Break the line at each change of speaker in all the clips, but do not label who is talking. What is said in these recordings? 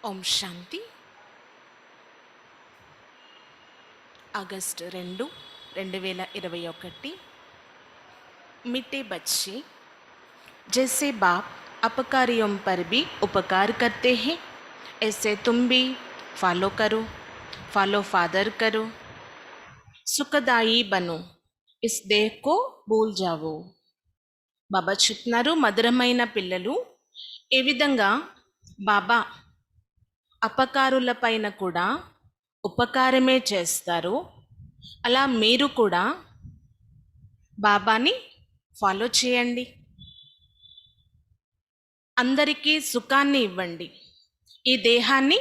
ఓం శాంతి. August 2, 2021. मीठे बच्चे, जैसे बाप अपकारियों पर भी उपकार करते हैं, ऐसे तुम भी फॉलो करो, फॉलो फादर करो, सुखदाई बनो, इस देह को भूल जाओ. బాబా చెప్తున్నారు, మధురమైన పిల్లలు, ఏ విధంగా బాబా అపకారుల పైన కూడా ఉపకారమే చేస్తారు, అలా మీరు కూడా బాబాని ఫాలో చేయండి. అందరికీ సుఖాన్ని ఇవ్వండి, ఈ దేహాన్ని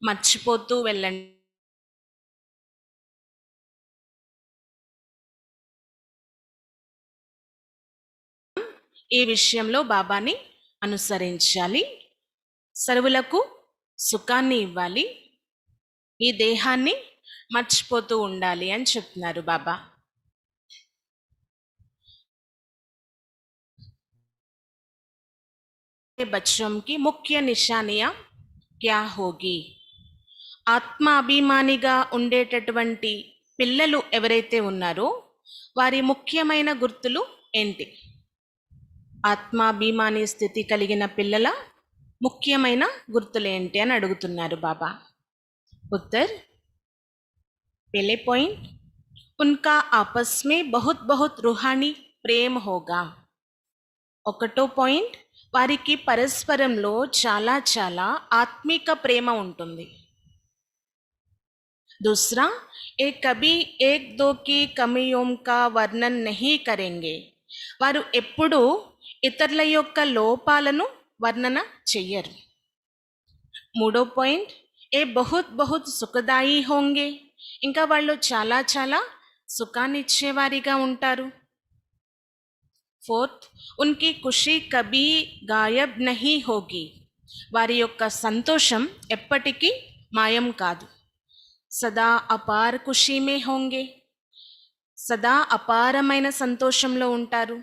మర్చిపోతూ వెళ్ళండి. ఈ విషయంలో బాబాని అనుసరించాలి, సర్వులకు సుఖాన్ని ఇవ్వాలి, ఈ దేహాన్ని మర్చిపోతూ ఉండాలి అని చెప్తున్నారు బాబా. बच्चों की मुख्य निशानियां क्या होगी? ఆత్మాభిమానిగా ఉండేటటువంటి పిల్లలు ఎవరైతే ఉన్నారో వారి ముఖ్యమైన గుర్తులు ఏంటి? ఆత్మాభిమాని స్థితి కలిగిన పిల్లల ముఖ్యమైన గుర్తులు ఏంటి అని అడుగుతున్నారు బాబా. ఉత్తర్, पहले पॉइंट, उनका आपस में बहुत बहुत रूहानी प्रेम होगा. ఒకటో పాయింట్, వారికి పరస్పరంలో చాలా చాలా ఆత్మిక ప్రేమ ఉంటుంది. दूसरा, एक कभी एक दो की कमियों का वर्णन नहीं करेंगे. వారు ఎప్పుడూ ఇతరుల యొక్క లోపాలను వర్ణన చెయ్యరు. మూడో పాయింట్, ఏ బహుత్ బహుత్ సుఖదాయి హోంగే. ఇంకా వాళ్ళు చాలా చాలా సుఖాన్ని ఇచ్చేవారిగా ఉంటారు. फोर्थ, उनकी खुशी कभी गायब नहीं होगी. వారి యొక్క సంతోషం ఎప్పటికీ మాయం కాదు. సదా అపార ఖుషీ మే హోంగే. సదా అపారమైన సంతోషంలో ఉంటారు.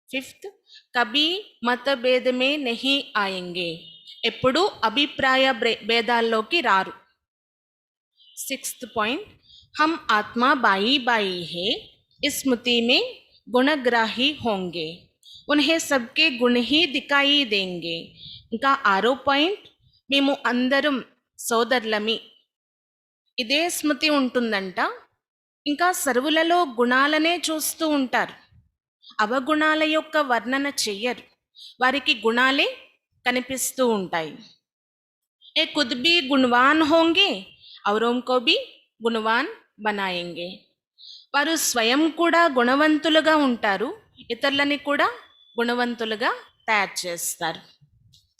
ఫిఫ్త్, కభీ మతభేదమే నహీ ఆయంగే. ఎప్పుడూ అభిప్రాయ భేదాల్లోకి రారు. సిక్స్త్ పాయింట్, హమ్ ఆత్మా బాయి బాయి హే, ఇస్ స్మృతి మే गुणग्राही होंगे, उन्हें सबके गुण ही दिखाई देंगे. ఇంకా ఆరో పాయింట్, మేము అందరం సోదరులమి, ఇదే స్మృతి ఉంటుందంట. ఇంకా సర్వులలో గుణాలనే చూస్తూ ఉంటారు, అవగుణాల యొక్క వర్ణన చెయ్యరు, వారికి గుణాలే కనిపిస్తూ ఉంటాయి. ఏ खुद भी गुणवान होंगे, औरों को भी गुणवान बनाएंगे. వారు స్వయం కూడా గుణవంతులుగా ఉంటారు, ఇతరులని కూడా గుణవంతులుగా తయారు చేస్తారు.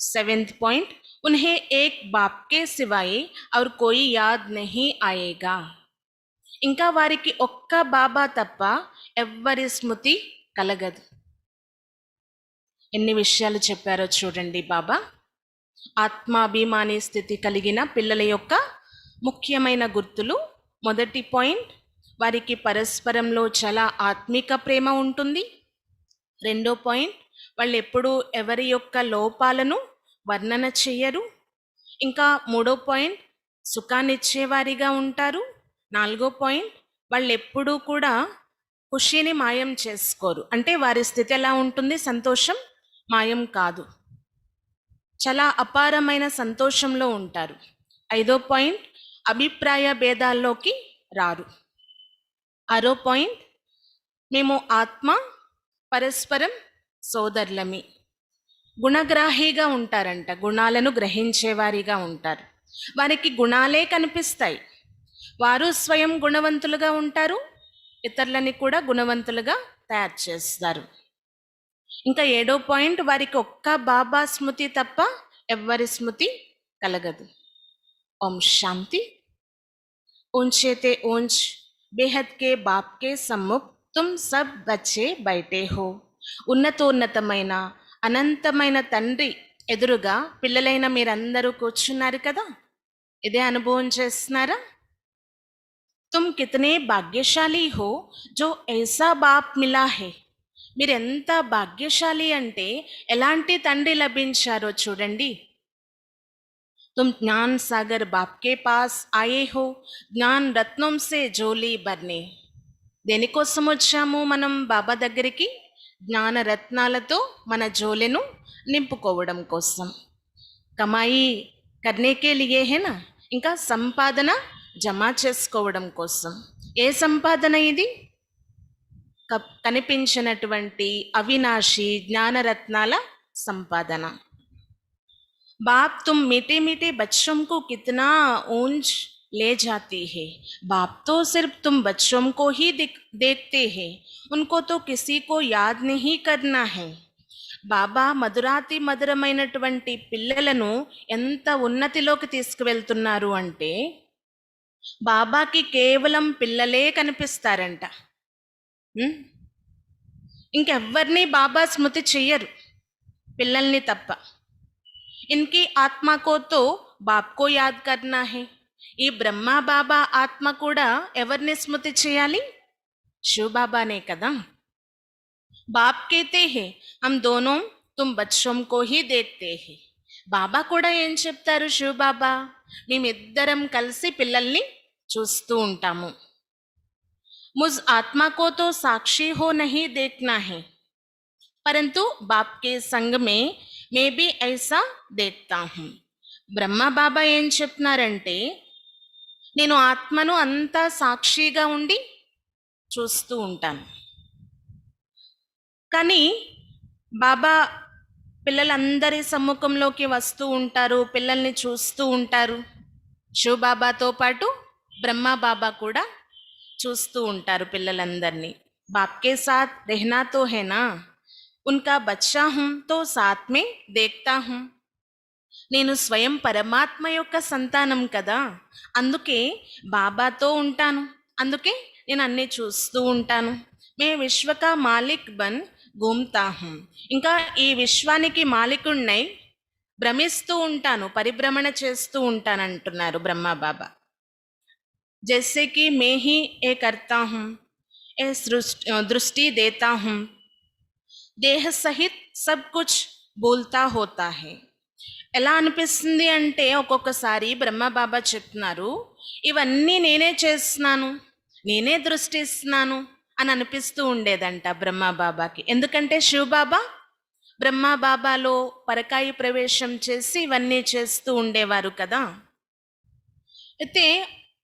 సెవెంత్ పాయింట్, ఉన్హే ఏక్ బాప్ కే సివాయే ఔర్ కోయి యాద్ నహీ ఆయేగా. ఇంకా వారికి ఒక్క బాబా తప్ప ఎవ్వరి స్మృతి కలగదు. ఎన్ని విషయాలు చెప్పారో చూడండి బాబా. ఆత్మాభిమాని స్థితి కలిగిన పిల్లల యొక్క ముఖ్యమైన గుర్తులు. మొదటి పాయింట్, వారికి పరస్పరంలో చాలా ఆత్మిక ప్రేమ ఉంటుంది. రెండో పాయింట్, వాళ్ళు ఎప్పుడూ ఎవరి యొక్క లోపాలను వర్ణన చెయ్యరు. ఇంకా మూడో పాయింట్, సుఖాన్ని ఇచ్చేవారిగా ఉంటారు. నాలుగో పాయింట్, వాళ్ళు ఎప్పుడూ కూడా ఖుషీని మాయం చేసుకోరు, అంటే వారి స్థితి ఎలా ఉంటుంది, సంతోషం మాయం కాదు, చాలా అపారమైన సంతోషంలో ఉంటారు. ఐదో పాయింట్, అభిప్రాయ భేదాల్లోకి రారు. ఆరో పాయింట్, మేము ఆత్మ పరస్పరం సోదరులమి, గుణగ్రాహిగా ఉంటారంట, గుణాలను గ్రహించేవారిగా ఉంటారు. వారికి గుణాలే కనిపిస్తాయి, వారు స్వయం గుణవంతులుగా ఉంటారు, ఇతరులని కూడా గుణవంతులుగా తయారు చేస్తారు. ఇంకా ఏడో పాయింట్, వారికి ఒక్క బాబా స్మృతి తప్ప ఎవ్వరి స్మృతి కలగదు. ఓం శాంతి. ऊंचे ऊंच बेहद के बाप के सम्मुख तुम सब बच्चे बैठे हो. ఉన్నతోన్నతమైన అనంతమైన తండ్రి ఎదురుగా పిల్లలైన మీరందరూ కూర్చున్నారు కదా, ఇదే అనుభవం చేస్తున్నారా? तुम कितने भाग्यशाली हो जो ऐसा बाप मिला है. మీరు ఎంత భాగ్యశాలి అంటే ఎలాంటి తండ్రి లభించారో చూడండి. तुम ज्ञान सागर बाप के पास आए हो జ్ఞాన్ రత్నం సే జోలి బర్నే. దేనికోసం వచ్చాము మనం బాబా దగ్గరికి? జ్ఞాన రత్నాలతో మన జోలెను నింపుకోవడం కోసం. కమాయి కర్నేకే లియే హేనా, ఇంకా సంపాదన జమా చేసుకోవడం కోసం. ఏ సంపాదన ఇది? కనిపించినటువంటి అవినాశి జ్ఞానరత్నాల సంపాదన. बाप तुम मीठे मीठे बच्चों को कितना ऊंच ले जाती है. बाप तो सिर्फ तुम बच्चों को ही देखते हैं, उनको तो किसी को याद नहीं करना है. బాబా మధురాతి మధురమైనటువంటి పిల్లలను ఎంత ఉన్నతిలోకి తీసుకువెళ్తున్నారు అంటే బాబాకి కేవలం పిల్లలే కనిపిస్తారంట. ఇంకెవ్వరినీ బాబా స్మృతి చెయ్యరు, పిల్లల్ని తప్ప. इनकी आत्मा को तो बाप को याद करना है. ఈ బ్రహ్మ బాబా ఆత్మ కూడా ఎవరిని స్మృతి చేయాలి? శివ బాబానే కదా. బాప్ कहते हैं हम दोनों तुम बच्चों को ही देखते हैं. బాబా కూడా ఏం చెప్తారు? శివ బాబా మేమిద్దరం కలిసి పిల్లల్ని చూస్తూ ఉంటాము. मुझ आत्मा को तो साक्षी हो नहीं देखना है, परंतु बाप के संग में మే బి ఐసా దేఖ్తా హూ. బ్రహ్మ బాబా ఏం చెప్తున్నారంటే నేను ఆత్మను అంతా సాక్షిగా ఉండి చూస్తూ ఉంటాను. కానీ బాబా పిల్లలందరి సమ్ముఖంలోకి వస్తూ ఉంటారు, పిల్లల్ని చూస్తూ ఉంటారు. శివ బాబాతో పాటు బ్రహ్మ బాబా కూడా చూస్తూ ఉంటారు పిల్లలందరినీ. బాప్కే సాత్ రెహనా తో హేనా, उनका बच्चा हूं तो साथ में देखता हूं. నేను స్వయం పరమాత్మ యొక్క సంతానం కదా, అందుకే బాబాతో ఉంటాను, అందుకే నేను అన్నీ చూస్తూ ఉంటాను. మే విశ్వకా మాలిక్ బన్ ఘూమ్తా హూం. ఇంకా ఈ విశ్వానికి మాలికుణ్ణై భ్రమిస్తూ ఉంటాను, పరిభ్రమణ చేస్తూ ఉంటాను అంటున్నారు బ్రహ్మ బాబా. జైసే కి మే హీ ఏ కర్తా హూం, ఏ దృష్టి దేతా హూం, దేహ సహిత్ సబ్ కుచ్ బోల్తా హోతా హై. ఎలా అనిపిస్తుంది అంటే ఒక్కొక్కసారి బ్రహ్మ బాబా చెప్తున్నారు ఇవన్నీ నేనే చేస్తున్నాను, నేనే దృష్టి ఇస్తున్నాను అని అనిపిస్తూ ఉండేదంట బ్రహ్మ బాబాకి. ఎందుకంటే శివ బాబా బ్రహ్మ బాబాలో పరకాయి ప్రవేశం చేసి ఇవన్నీ చేస్తూ ఉండేవారు కదా. అయితే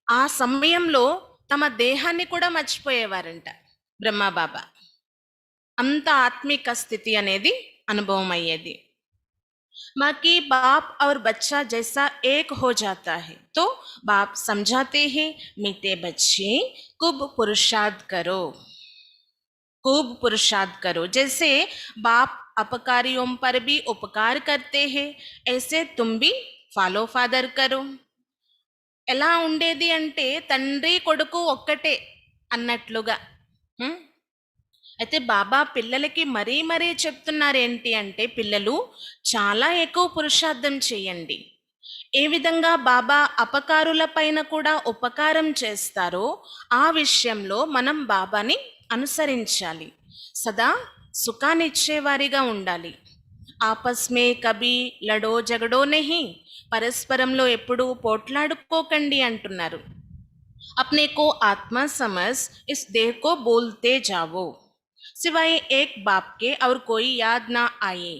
ఆ సమయంలో తమ దేహాన్ని కూడా మర్చిపోయేవారంట బ్రహ్మ బాబా. అంత ఆత్మిక స్థితి అనేది అనుభవం అయ్యేది. बाकी बाप और बच्चा जैसा एक हो जाता है तो बाप समझाते हैं मीठे बच्चे खूब पुरुषार्थ करो, खूब पुरुषार्थ करो. जैसे बाप अपकारियों पर भी उपकार करते हैं ऐसे तुम भी ఫాలో ఫాదర్ కరో. ఎలా ఉండేది అంటే తండ్రి కొడుకు ఒక్కటే అన్నట్లుగా. అయితే బాబా పిల్లలకి మరీ మరీ చెప్తున్నారు ఏంటి అంటే పిల్లలు చాలా ఎక్కువ పురుషార్థం చేయండి. ఏ విధంగా బాబా అపకారుల పైన కూడా ఉపకారం చేస్తారో ఆ విషయంలో మనం బాబాని అనుసరించాలి. సదా సుఖాన్నిచ్చేవారిగా ఉండాలి. ఆపస్ మే కభీ లడో జగడో నెహి, పరస్పరంలో ఎప్పుడూ పోట్లాడుకోకండి అంటున్నారు. అప్నే కో ఆత్మ సమజ్ ఇస్ దేహ్ కో బోల్తే జావో, సివాయ్ ఏక్ బాప్కే ఔర్ కోయి యాద్ నా ఆయే.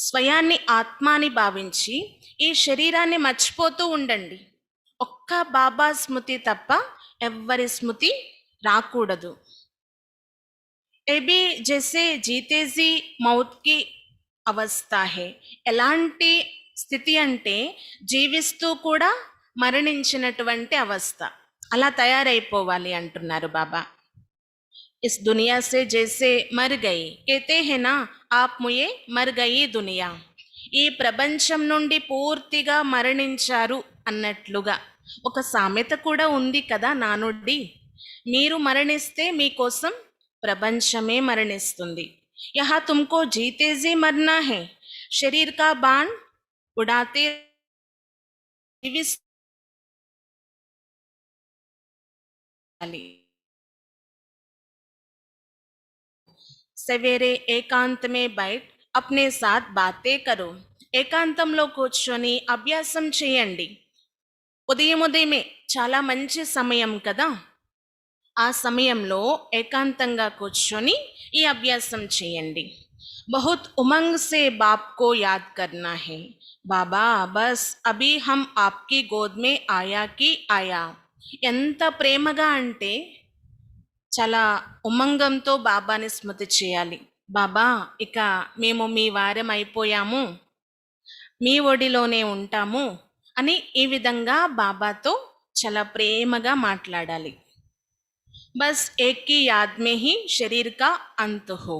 స్వయాన్ని ఆత్మాని భావించి ఈ శరీరాన్ని మర్చిపోతూ ఉండండి. ఒక్క బాబా స్మృతి తప్ప ఎవ్వరి స్మృతి రాకూడదు. ఏబీ జైసే జీతేజీ మౌత్కి అవస్థ హే. ఎలాంటి స్థితి అంటే జీవిస్తూ కూడా మరణించినటువంటి అవస్థ. అలా తయారైపోవాలి అంటున్నారు బాబా. इस दुनिया से जैसे मर गई, कहते हैं ना आप मुझे मर गई दुनिया. ఈ ప్రపంచం నుండి పూర్తిగా మరణించారు అన్నట్లుగా ఒక సామెత కూడా ఉంది కదా, నానుడి. మీరు మరణిస్తే మీకోసం ప్రపంచమే మరణిస్తుంది. యహా తుమ్కో జీతేజీ మర్నా హై, శరీర్ కా బాణ్ ఉడాతే జీవించాలి. सवेरे एकांत में बैठ अपने साथ बातें करो. ఏకాంతంలో కూర్చొని అభ్యాసం చేయండి. ఉదయం ఉదయమే చాలా మంచి సమయం కదా, ఆ సమయంలో ఏకాంతంగా కూర్చొని ఈ అభ్యాసం చేయండి. बहुत उमंग से बाप को याद करना है, బాబా బస్ అభి హమ్ ఆప్కి గోద్ మే ఆయా కి ఆయా. ఎంత ప్రేమగా అంటే చాలా ఉమంగంతో బాబాని స్మృతి చేయాలి. బాబా, ఇక మేము మీ వారం అయిపోయాము, మీ ఒడిలోనే ఉంటాము అని ఈ విధంగా బాబాతో చాలా ప్రేమగా మాట్లాడాలి. बस एक की याद में ही शरीर का अंत हो,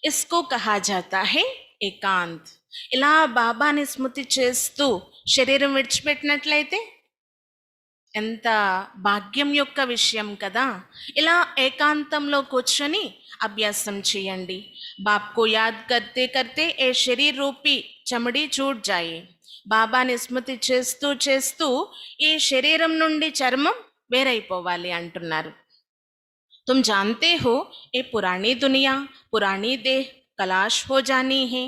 इसको कहा जाता है ఏకాంత్. ఇలా బాబాని స్మృతి చేస్తూ శరీరం విడిచిపెట్టినట్లయితే ఎంత భాగ్యం యొక్క విషయం కదా. ఇలా ఏకాంతంలో కూర్చొని అభ్యాసం చేయండి. బాప్కు యాద్ కర్తే కర్తే ఏ శరీర్ రూపీ చమడి చూట్ జాయే. బాబాని స్మృతి చేస్తూ చేస్తూ ఈ శరీరం నుండి చర్మం వేరైపోవాలి అంటున్నారు. तुम जानते हो ये पुरानी दुनिया, पुरानी देह कलाश हो जानी है,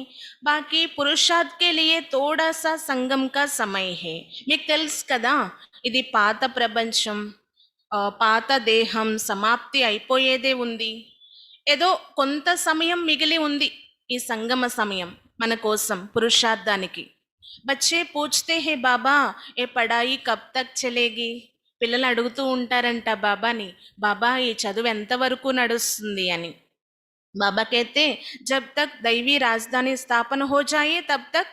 बाकी पुरुषार्थ के लिए थोड़ा सा संगम का समय है. మీకు తెలుసు కదా, ఇది పాత ప్రపంచం, పాత దేహం సమాప్తి అయిపోయేదే ఉంది. ఏదో కొంత సమయం మిగిలి ఉంది ఈ సంగమ సమయం మన కోసం పురుషార్థానికి. బచ్చే పూछते हैं బాబా ఏ పడాయి కబ్ తక్ చలేగి. పిల్లలు అడుగుతూ ఉంటారంట బాబాని, బాబా ఈ చదువు ఎంతవరకు నడుస్తుంది అని. బాబా कहते जब तक दैवी राजधानी स्थापन हो जाए तब तक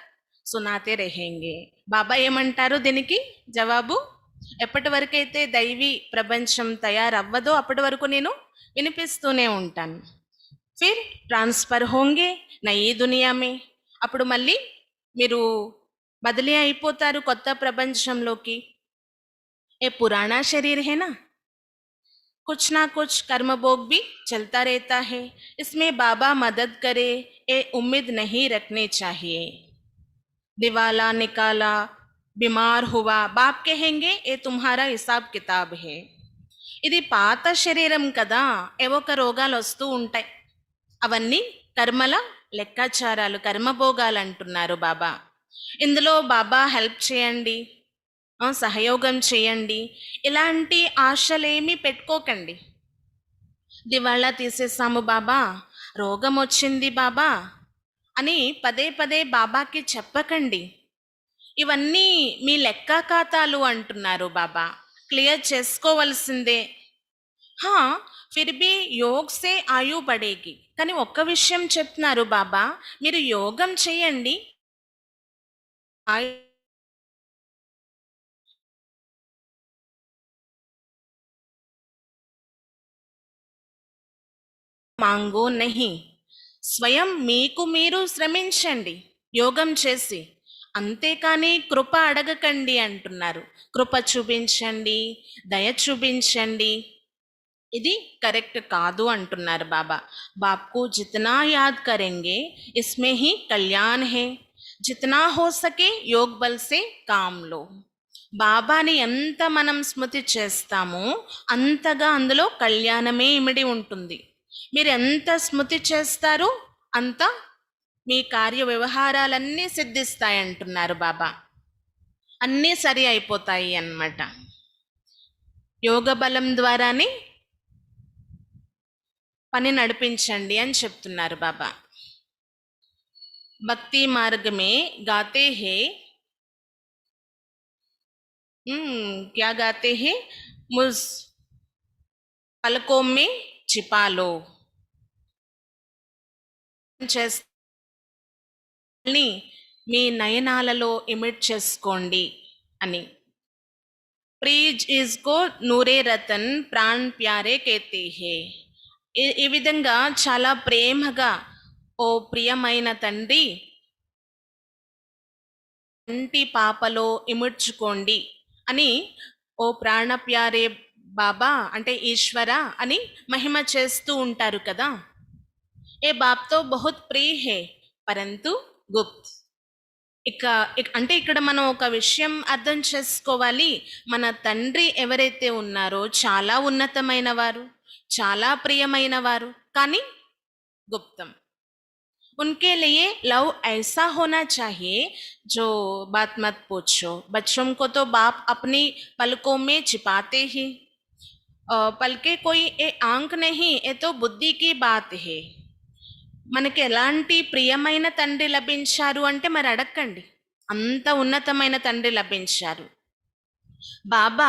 सुनाते रहेंगे. బాబా ఏమంటారు దీనికి జవాబు, ఎప్పటి వరకైతే దైవీ ప్రపంచం తయారవ్వదో అప్పటి వరకు నేను వినిపిస్తూనే ఉంటాను. ఫిర్ ట్రాన్స్ఫర్ హోంగే నయీ దునియా మే, అప్పుడు మళ్ళీ మీరు బదిలీ అయిపోతారు కొత్త ప్రపంచంలోకి. ये पुराना शरीर है ना, कुछ ना कुछ कर्म भोग भी चलता रहता है, इसमें बाबा मदद करे ये उम्मीद नहीं रखनी चाहिए. दिवाला निकाला, बीमार हुआ, बाप कहेंगे ये तुम्हारा हिसाब किताब है. ఇది పాత శరీరం కదా, ఏవో ఒక రోగాలు వస్తూ ఉంటాయి, అవన్నీ కర్మల లెక్కాచారాలు, కర్మభోగాలు అంటున్నారు బాబా. ఇందులో బాబా హెల్ప్ చేయండి, సహయోగం చేయండి, ఇలాంటి ఆశలేమీ పెట్టుకోకండి. దివాళా తీసేసాము బాబా, రోగం వచ్చింది బాబా అని పదే పదే బాబాకి చెప్పకండి. ఇవన్నీ మీ లెక్క ఖాతాలు అంటున్నారు బాబా, క్లియర్ చేసుకోవలసిందే. హా ఫిర్ భీ యోగ్ సే ఆయు బడేగి. కానీ ఒక్క విషయం చెప్తున్నారు బాబా, మీరు యోగం చేయండి, మాంగో నహి. స్వయం మీకు మీరు శ్రమించండి యోగం చేసి, అంతేకాని కృప అడగకండి అంటున్నారు. కృప చూపించండి, దయ చూపించండి, ఇది కరెక్ట్ కాదు అంటున్నారు బాబా. బాప్కు జితనా యాద్ కరెంగే ఇస్మే హీ కళ్యాణ్ హే, జితనా హో సకే యోగ్ బల్ సే కామ్లో. బాబాని ఎంత మనం స్మృతి చేస్తామో అంతగా అందులో కళ్యాణమే ఇమిడి ఉంటుంది. మీరు ఎంత స్మృతి చేస్తారో అంత మీ కార్య వ్యవహారాలన్నీ సిద్ధిస్తాయి అంటున్నారు బాబా, అన్నీ సరి అయిపోతాయి అన్నమాట. యోగ బలం ద్వారానే పని నడిపించండి అని చెప్తున్నారు బాబా. భక్తి మార్గమే గాతే హే, क्या गाते हैं, मुझ పలకో మే చిపాలో. మీ నయనాలలో ఇమిట్ చేసుకోండి అని. ప్రీజ్ ఇస్ కో నూరే రతన్ ప్రాణ్ ప్యారే కేతే హే. ఈ విధంగా చాలా ప్రేమగా, ఓ ప్రియమైన తండ్రి కంటి పాపలో ఇముడ్చుకోండి అని, ఓ ప్రాణ ప్యారే బాబా అంటే ఈశ్వర అని మహిమ చేస్తూ ఉంటారు కదా. ఏ బాప్తో బహుత్ ప్రియ హే పరంతు గుప్త్. అంటే ఇక్కడ మనం ఒక విషయం అర్థం చేసుకోవాలి, మన తండ్రి ఎవరైతే ఉన్నారో చాలా ఉన్నతమైన వారు, చాలా ప్రియమైన వారు, కానీ గుప్తం. उनके लिए लव ऐसा होना चाहिए जो बात मत पूछो। बच्चों को तो बाप अपनी पलकों में छिपाते ही। పలికే कोई ఏ ఆంక్ नहीं, ఏ తో బుద్ధి की बात है। మనకి ఎలాంటి ప్రియమైన తండ్రి లభించారు అంటే మరి అడక్కండి, అంత ఉన్నతమైన తండ్రి లభించారు. బాబా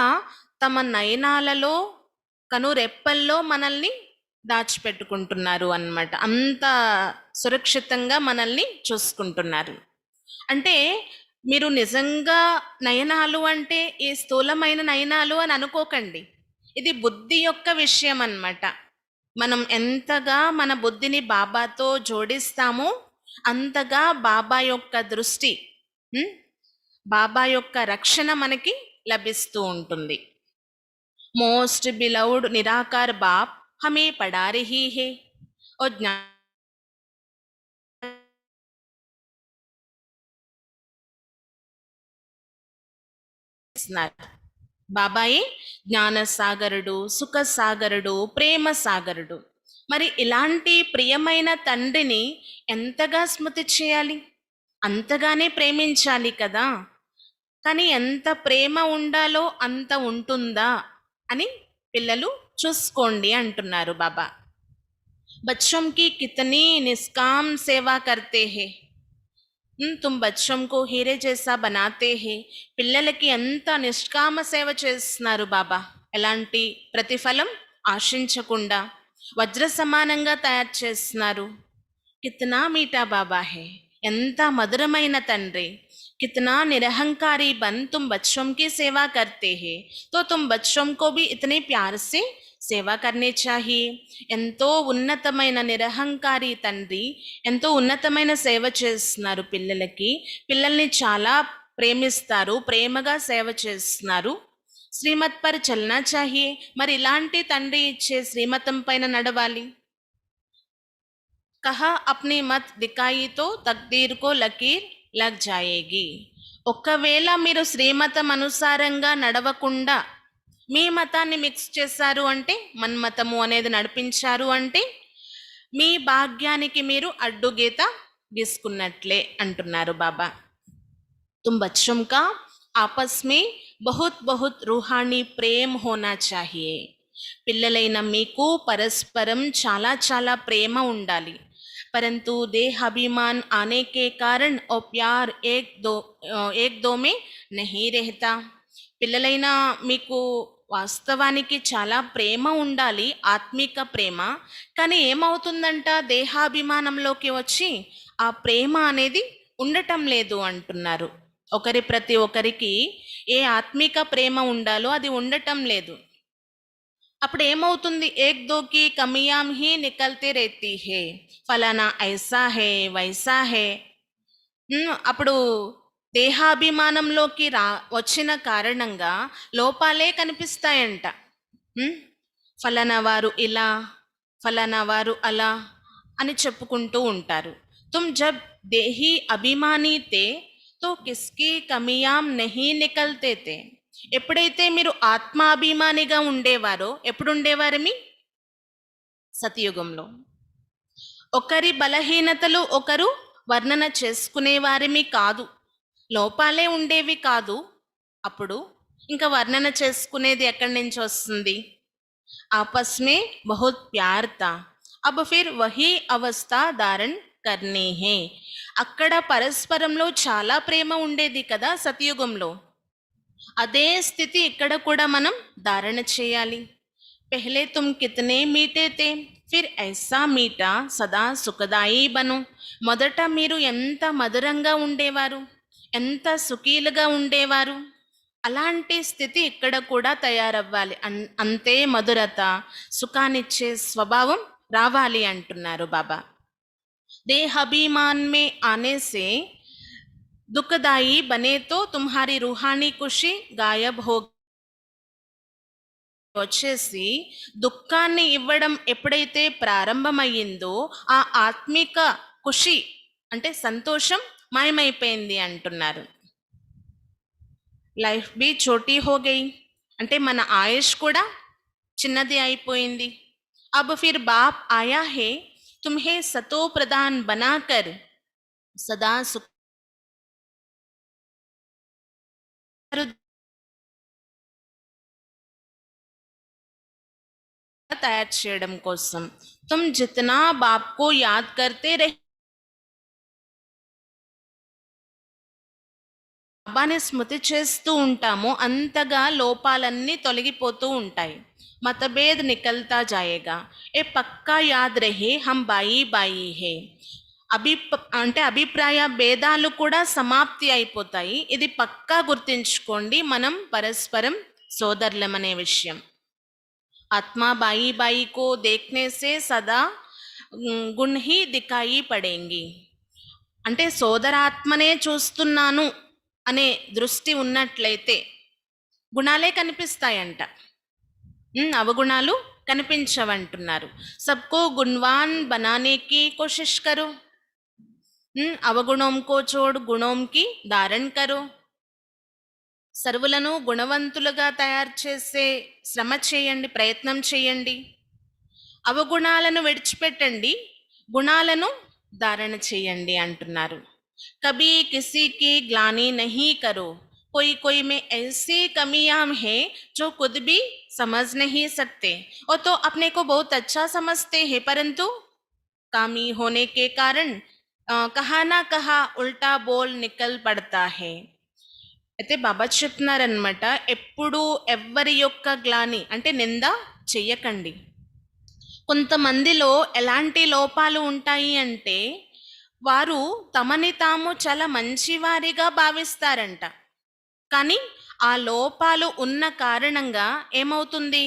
తమ నయనాలలో కనురెప్పల్లో మనల్ని దాచిపెట్టుకుంటున్నారు అన్నమాట. అంత సురక్షితంగా మనల్ని చూసుకుంటున్నారు. అంటే మీరు నిజంగా నయనాలు అంటే ఈ స్థూలమైన నయనాలు అని అనుకోకండి. ఇది బుద్ధి యొక్క విషయం అన్నమాట. మనం ఎంతగా మన బుద్ధిని బాబాతో జోడిస్తామో అంతగా బాబా యొక్క దృష్టి, బాబా యొక్క రక్షణ మనకి లభిస్తూ ఉంటుంది. మోస్ట్ బిలౌడ్ నిరాకార్ బాప్ హమే పడా రహీ హే और బాబాయే జ్ఞాన సాగరుడు, సుఖ సాగరుడు, ప్రేమ సాగరుడు. మరి ఇలాంటి ప్రియమైన తండ్రిని ఎంతగా స్మృతి చేయాలి, అంతగానే ప్రేమించాలి కదా. కానీ ఎంత ప్రేమ ఉండాలో అంత ఉంటుందా అని పిల్లలు చూసుకోండి అంటున్నారు బాబా. बच्चों की कितनी निष्काम सेवा करते हैं, तुम बच्चों को हीरे जैसा बनाते हैं. పిల్లలకి ఎంత నిష్కామ సేవ చేస్తున్నారు బాబా. ఎలాంటి ప్రతిఫలం ఆశించకుండా వజ్ర సమానంగా తయారు చేస్తున్నారు. కితనా మీఠా బాబా హే, ఎంత మధురమైన తండ్రి. कितना निरहंकारी बन तुम बच्चों की सेवा करते हैं, तो तुम बच्चों को भी इतने प्यार से సేవ करने चाहिए. ఎంతో ఉన్నతమైన నిరహంకారి తండ్రి ఎంతో ఉన్నతమైన సేవ చేస్తున్నారు పిల్లలకి. పిల్లల్ని చాలా ప్రేమిస్తారు, ప్రేమగా సేవ చేస్తున్నారు. శ్రీమత్ పర్ చల్నా చాహియే. మరి ఇలాంటి తండ్రి ఇచ్చే శ్రీమతం పైన నడవాలి. కహా అప్నీ మత్ దికాయి తో తక్దీర్ కో లకీర్ లగ్ జాయేగి. ఒకవేళ మీరు శ్రీమతం అనుసారంగా నడవకుండా మీ మతాన్ని మిక్స్ చేశారు అంటే, మన్మతము అనేది నడిపించారు అంటే మీ భాగ్యానికి మీరు అడ్డుగీత గీసుకున్నట్లే అంటున్నారు బాబా. तुम बच्चों का आपस में बहुत बहुत रूहानी प्रेम होना चाहिए. పిల్లలైన మీకు పరస్పరం చాలా చాలా ప్రేమ ఉండాలి. परंतु देहाभिमान आने के कारण और प्यार एक दो में नहीं रहता. పిల్లలైనా మీకు వాస్తవానికి చాలా ప్రేమ ఉండాలి, ఆత్మిక ప్రేమ. కానీ ఏమవుతుందంట, దేహాభిమానంలోకి వచ్చి ఆ ప్రేమ అనేది ఉండటం లేదు అంటున్నారు. ఒకరి ప్రతి ఒక్కరికి ఏ ఆత్మిక ప్రేమ ఉండాలో అది ఉండటం లేదు. అప్పుడు ఏమవుతుంది, ఏక్ దోకి కమియాం హీ నికల్తే రేతీ హే, ఫలానా ఐసా హే వైసా హే. అప్పుడు దేహాభిమానంలోకి వచ్చిన కారణంగా లోపాలే కనిపిస్తాయంట. ఫలానా వారు ఇలా, ఫలానా వారు అలా అని చెప్పుకుంటూ ఉంటారు. తుమ్ జబ్ దేహీ అభిమానీ తే తో కిస్కి కమియాం నహీ నికల్తే తే. ఎప్పుడైతే మీరు ఆత్మాభిమానిగా ఉండేవారో, ఎప్పుడు ఉండేవారు మీ సతయుగంలో, ఒకరి బలహీనతలు ఒకరు వర్ణన చేసుకునేవారిమి కాదు, లోపాలే ఉండేవి కాదు. అప్పుడు ఇంకా వర్ణన చేసుకునేది ఎక్కడి నుంచి వస్తుంది? ఆపస్ మే బహుత్ ప్యార్ తా, అబ్ ఫిర్ వహీ అవస్థా ధారణ కర్నీ హే. అక్కడ పరస్పరంలో చాలా ప్రేమ ఉండేది కదా సతయుగంలో. అదే స్థితి ఇక్కడ కూడా మనం ధారణ చేయాలి. పెహ్లే తుమ్ కితనే మీటే తే, ఫిర్ ఐసా మీటా సదా సుఖదాయి బను. మొదట మీరు ఎంత మధురంగా ఉండేవారు, ఎంత సుఖీలుగా ఉండేవారు. అలాంటి స్థితి ఇక్కడ కూడా తయారవ్వాలి. అంతే మధురత, సుఖాన్నిచ్చే స్వభావం రావాలి అంటున్నారు బాబా. దేహాభిమాన్ మే ఆనే సే दुखदाई बने तो तुम्हारी रूहानी खुशी गायब हो. వచ్చేసి దుఃఖాన్ని ఇవ్వడం ఎప్పుడైతే ప్రారంభమయ్యిందో ఆ ఆత్మిక ఖుషి అంటే సంతోషం మాయమైపోయింది అంటున్నారు. లైఫ్ బి చోటీ హో గయి అంటే మన ఆయుష్ కూడా చిన్నది అయిపోయింది. అబ్ ఫిర్ బాప్ ఆయా హే तुम्हें सतो प्रधान बनाकर सदा सुख తయారు చేయడం కోసం तुम जितना बाप को याद करते रहे బాబాని స్మృతి చేస్తూ ఉంటామో అంతగా లోపాలన్నీ తొలగిపోతూ ఉంటాయి. मतभेद निकलता जाएगा. ఏ పక్కా యాద్ రహే హమ్ బాయి బాయి హే. అంటే అభిప్రాయ భేదాలు కూడా సమాప్తి అయిపోతాయి. ఇది పక్కా గుర్తుంచుకోండి, మనం పరస్పరం సోదరులమనే విషయం. ఆత్మా బాయి బాయి కో దేఖ్నే సే సదా గుణ్ హీ దికాయి పడేంగి. అంటే సోదరాత్మనే చూస్తున్నాను అనే దృష్టి ఉన్నట్లయితే గుణాలే కనిపిస్తాయంట, అవగుణాలు కనిపించవంటున్నారు. సబ్కో గుణవాన్ బనానేకి కోషిష్ కరో, అవగుణం కో చోడ్ గుణం కి ధారణ్ కరో. సర్వులను గుణవంతులుగా తయారు చేసే శ్రమ చేయండి, ప్రయత్నం చేయండి. అవగుణాలను విడిచిపెట్టండి, గుణాలను ధారణ చేయండి అంటున్నారు. కభీ కిసీకి గ్లాని నహీ కరో. कोई कोई में ऐसी कमियां हैं जो खुद भी समझ नहीं सकते, और तो अपने को बहुत अच्छा समझते हैं, परंतु कामी होने के कारण कहा ना कहा उल्टा बोल निकल पड़ता है. అయితే బాబా చెప్తున్నారనమాట, ఎప్పుడు ఎవ్వరి యొక్క గ్లాని అంటే నింద చెయ్యకండి. కొంతమందిలో ఎలాంటి లోపాలు ఉంటాయి అంటే వారు తమని తాము చాలా మంచివారిగా భావిస్తారంట, కానీ ఆ లోపాలు ఉన్న కారణంగా ఏమవుతుంది,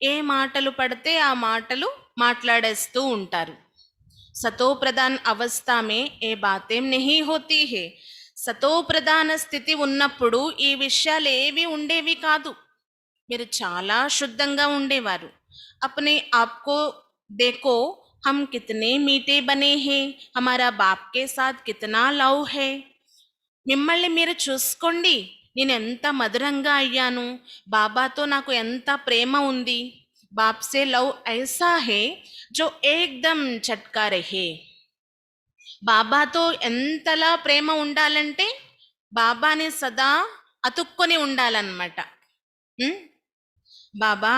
ఏ మాటలు పడితే ఆ మాటలు మాట్లాడేస్తూ ఉంటారు. సతో ప్రధాన్ అవస్థామే ఏ బాతేం నహీ హోతీ హే. సతో ప్రధాన స్థితి ఉన్నప్పుడు ఈ విషయాలు ఏవి ఉండేవి కాదు, మీరు చాలా శుద్ధంగా ఉండేవారు. అప్నే ఆప్కో దేకో, हम कितने मीठे बने हैं, हमारा बाप के साथ कितना लव है. మిమ్మల్ని మీరు చూసుకోండి, నేను ఎంత మధురంగా అయ్యాను, బాబాతో నాకు ఎంత ప్రేమ ఉంది. బాప్ సే లవ్ ఐసా హే జో ఏక్దమ్ చట్కా రహే. బాబాతో ఎంతలా ప్రేమ ఉండాలంటే బాబాని సదా అతుక్కొని ఉండాలన్నమాట. బాబా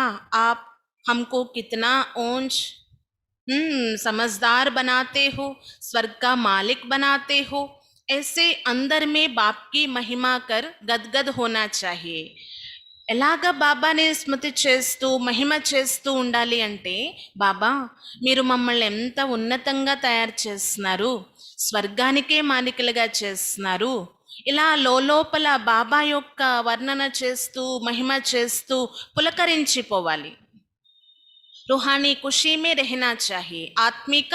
आप हमको कितना ऊंच समझदार बनाते हो, स्वर्ग का मालिक बनाते हो. ऐसे अंदर में बाप की महिमा कर गदगद होना चाहिए. ఎలాగా బాబాని స్మృతి చేస్తూ మహిమ చేస్తూ ఉండాలి అంటే, బాబా మీరు మమ్మల్ని ఎంత ఉన్నతంగా తయారు చేస్తున్నారు, స్వర్గానికే మాలికలుగా చేస్తున్నారు. ఇలా లోపల బాబా యొక్క వర్ణన చేస్తూ మహిమ చేస్తూ పులకరించిపోవాలి. रूहानी खुशी में रहना चाहिए, आत्मिक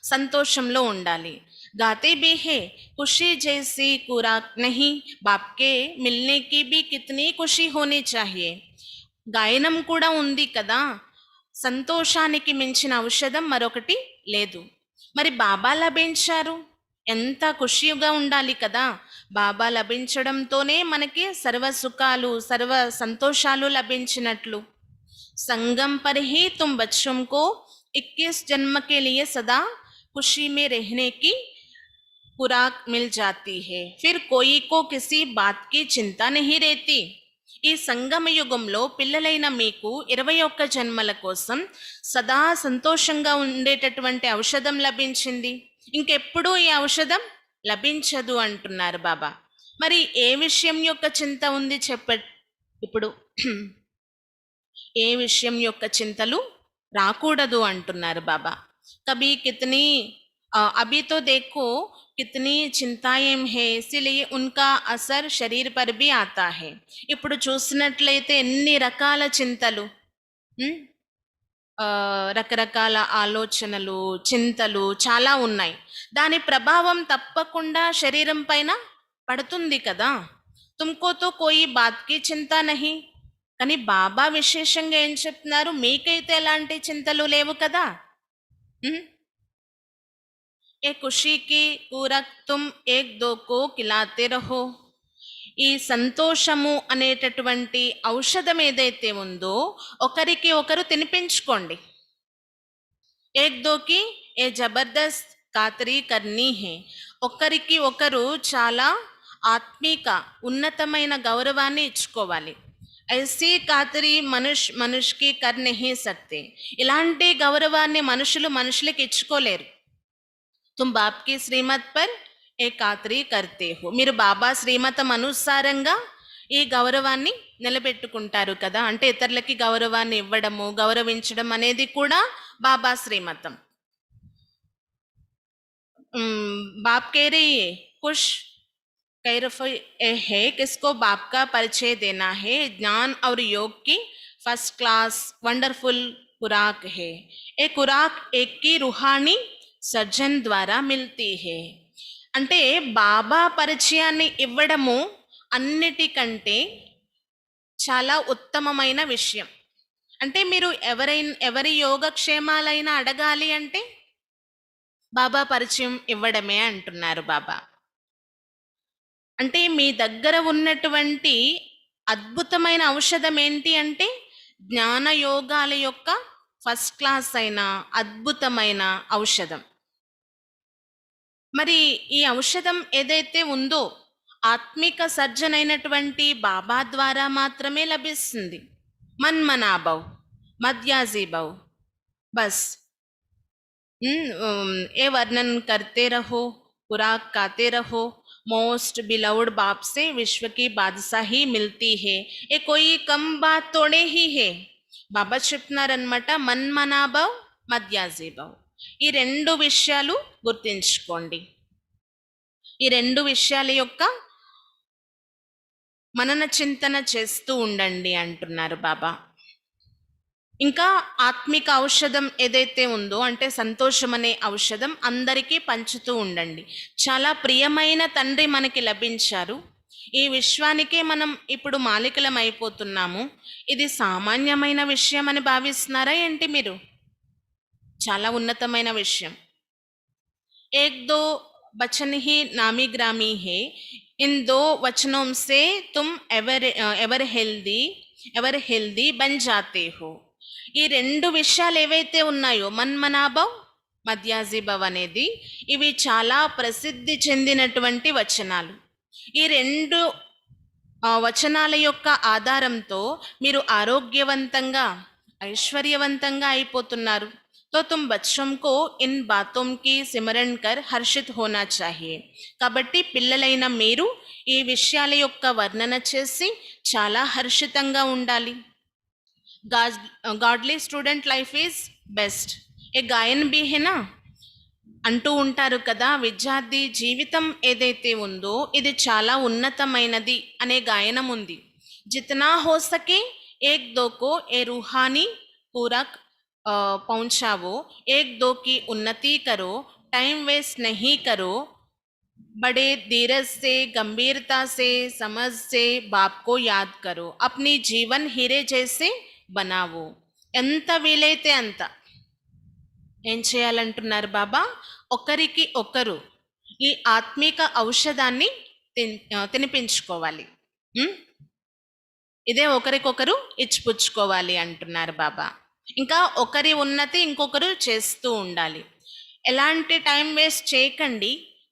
संतोषంలో ఉండాలి. गाते भी है खुशी जैसी खुराक नहीं, बाप के मिलने की भी कितनी खुशी होनी चाहिए. గాయనం కూడా ఉంది కదా, సంతోషానికి మించిన ఔషధం మరొకటి లేదు. మరి బాబా లభించారు, ఎంత ఖుషిగా ఉండాలి కదా. బాబా లభించడంతోనే మనకి సర్వ సుఖాలు సర్వ సంతోషాలు లభించినట్లు. संगम पर ही तुम बच्चों को 21 जन्म के लिए सदा खुशी में रहने की खुराक मिल जाती है. फिर कोई को किसी बात की चिंता नहीं रहती. ఈ సంగమ యుగంలో పిల్లలైన మీకు 21 జన్మల కోసం సదా సంతోషంగా ఉండేటటువంటి ఔషధం లభించింది. ఇంకెప్పుడు ఈ ఔషధం లభించదు అంటున్నారు బాబా. మరి ఏ విషయం యొక్క చింత ఉంది ఇప్పుడు ఏ విషయం యొక్క చింతలు రాకూడదు అంటున్నారు బాబా. కభీ కితనీ అభీ తో దేఖో కితనీ చింతాయేం హే, ఇసిలియే ఉన్కా అసర్ శరీర్ పర్ భీ ఆతా హే. ఇప్పుడు చూసినట్లయితే ఎన్ని రకాల చింతలు, రకరకాల ఆలోచనలు చింతలు చాలా ఉన్నాయి. దాని ప్రభావం తప్పకుండా శరీరం పైన పడుతుంది కదా. తుమ్కో తో కోయి బాత్ కి చింత నహీ, కానీ బాబా విశేషంగా ఏం చెప్తున్నారు, మీకైతే ఎలాంటి చింతలు లేవు కదా. ఏ ఖుషీకి పూరక్ తుమ్ ఏక్ దోకో కిలాతే రహో. ఈ సంతోషము అనేటటువంటి ఔషధం ఏదైతే ఉందో ఒకరికి ఒకరు తినిపించుకోండి. ఏక్ దోకి ఏ జబర్దస్త్ ఖాతరీ కర్నీ హే. ఒకరికి ఒకరు చాలా ఆత్మీక ఉన్నతమైన గౌరవాన్ని ఇచ్చుకోవాలి. ఐసీ ఖాతరీ మనుష్కి కర్ నహీ సక్తే. ఇలాంటి గౌరవాన్ని మనుషులు మనుషులకి ఇచ్చుకోలేరు. తుమ్ బాప్ కి శ్రీమత్ పర్ ఏ ఖాతరీ కర్తే హో. మీరు బాబా శ్రీమతం అనుసారంగా ఈ గౌరవాన్ని నిలబెట్టుకుంటారు కదా. అంటే ఇతరులకి గౌరవాన్ని ఇవ్వడము, గౌరవించడం అనేది కూడా బాబా శ్రీమతం. बाप कह रही है कुछ कैरफ है किसको बाप का परिचय देना है. ज्ञान और योग की फर्स्ट क्लास वंडरफुल खुराक है. ये खुराक एक की रूहानी सर्जन ద్వారా మిల్తీ హే. అంటే బాబా పరిచయాన్ని ఇవ్వడము అన్నిటికంటే చాలా ఉత్తమమైన విషయం. అంటే మీరు ఎవరి యోగక్షేమాలైనా అడగాలి అంటే బాబా పరిచయం ఇవ్వడమే అంటున్నారు బాబా. అంటే మీ దగ్గర ఉన్నటువంటి అద్భుతమైన ఔషధం ఏంటి అంటే జ్ఞాన యోగాల యొక్క ఫస్ట్ క్లాస్ అయిన అద్భుతమైన ఔషధం. మరి ఈ ఔషధం ఏదైతే ఉందో ఆత్మిక సర్జన్ అయినటువంటి బాబా ద్వారా మాత్రమే లభిస్తుంది. మన్మనాభవ్ మధ్యాజీభవ్ బస్ ये वर्णन करते रहो, खुराक खाते रहो. मोस्ट बिलव्ड बाप से विश्व की बादशाही मिलती है. ये कोई कम बात तोड़े ही है. బాబా చెప్తున్నారనమాట, మన్మనాభవ్ మధ్యాజీభవ్. ఈ రెండు విషయాలు గుర్తించుకోండి. ఈ రెండు విషయాల యొక్క మనన చింతన చేస్తూ ఉండండి అంటున్నారు బాబా. ఇంకా ఆత్మిక ఔషధం ఏదైతే ఉందో అంటే సంతోషం అనే ఔషధం అందరికీ పంచుతూ ఉండండి. చాలా ప్రియమైన తండ్రి మనకి లభించారు. ఈ విశ్వానికే మనం ఇప్పుడు మాలికలం అయిపోతున్నాము. ఇది సామాన్యమైన విషయం అని భావిస్తున్నారా ఏంటి మీరు? చాలా ఉన్నతమైన విషయం. एक दो वचन ही नामी ग्रामी है. इन दो वचनों से तुम ఎవర్ హెల్దీ బన్ జాతే హో. ఈ రెండు విషయాలు ఏవైతే ఉన్నాయో మన్మనాభవ్ మధ్యాజీభవ్ అనేది ఇవి చాలా ప్రసిద్ధి చెందినటువంటి వచనాలు. ఈ రెండు వచనాల యొక్క ఆధారంతో మీరు ఆరోగ్యవంతంగా ఐశ్వర్యవంతంగా అయిపోతున్నారు. तो तुम बच्चों को इन बातों की सिमरन कर हर्षित होना चाहिए. కాబట్టి పిల్లలైన మీరు ఈ విషయాల యొక్క వర్ణన చేసి చాలా హర్షితంగా ఉండాలి. Godly student life is best. ఏ గాయన్ బి హేనా అంటూ ఉంటారు కదా, విద్యార్థి జీవితం ఏదైతే ఉందో ఇది చాలా ఉన్నతమైనది అనే గాయనం ఉంది. జితనా హో సకే ఏక్ దోకో ఏ రూహానీ పూరక్ पहुंचावो. एक दो की उन्नति करो, टाइम वेस्ट नहीं करो. बड़े धीरज से गंभीरता से समझ से बाप को याद करो. अपनी जीवन हीरे जैसे बनावो. ఎంత వీలైతే అంత ఏం చేయాలంటున్నారు బాబా? ఒకరికి ఒకరు ఈ ఆత్మిక ఔషధాన్ని తినిపించుకోవాలి. ఇదే ఒకరికొకరు ఇచ్చిపుచ్చుకోవాలి అంటున్నారు బాబా. ఇంకా ఒకరి ఉన్నతి ఇంకొకరు చేస్తూ ఉండాలి. ఎలాంటి టైం వేస్ట్ చేయకండి.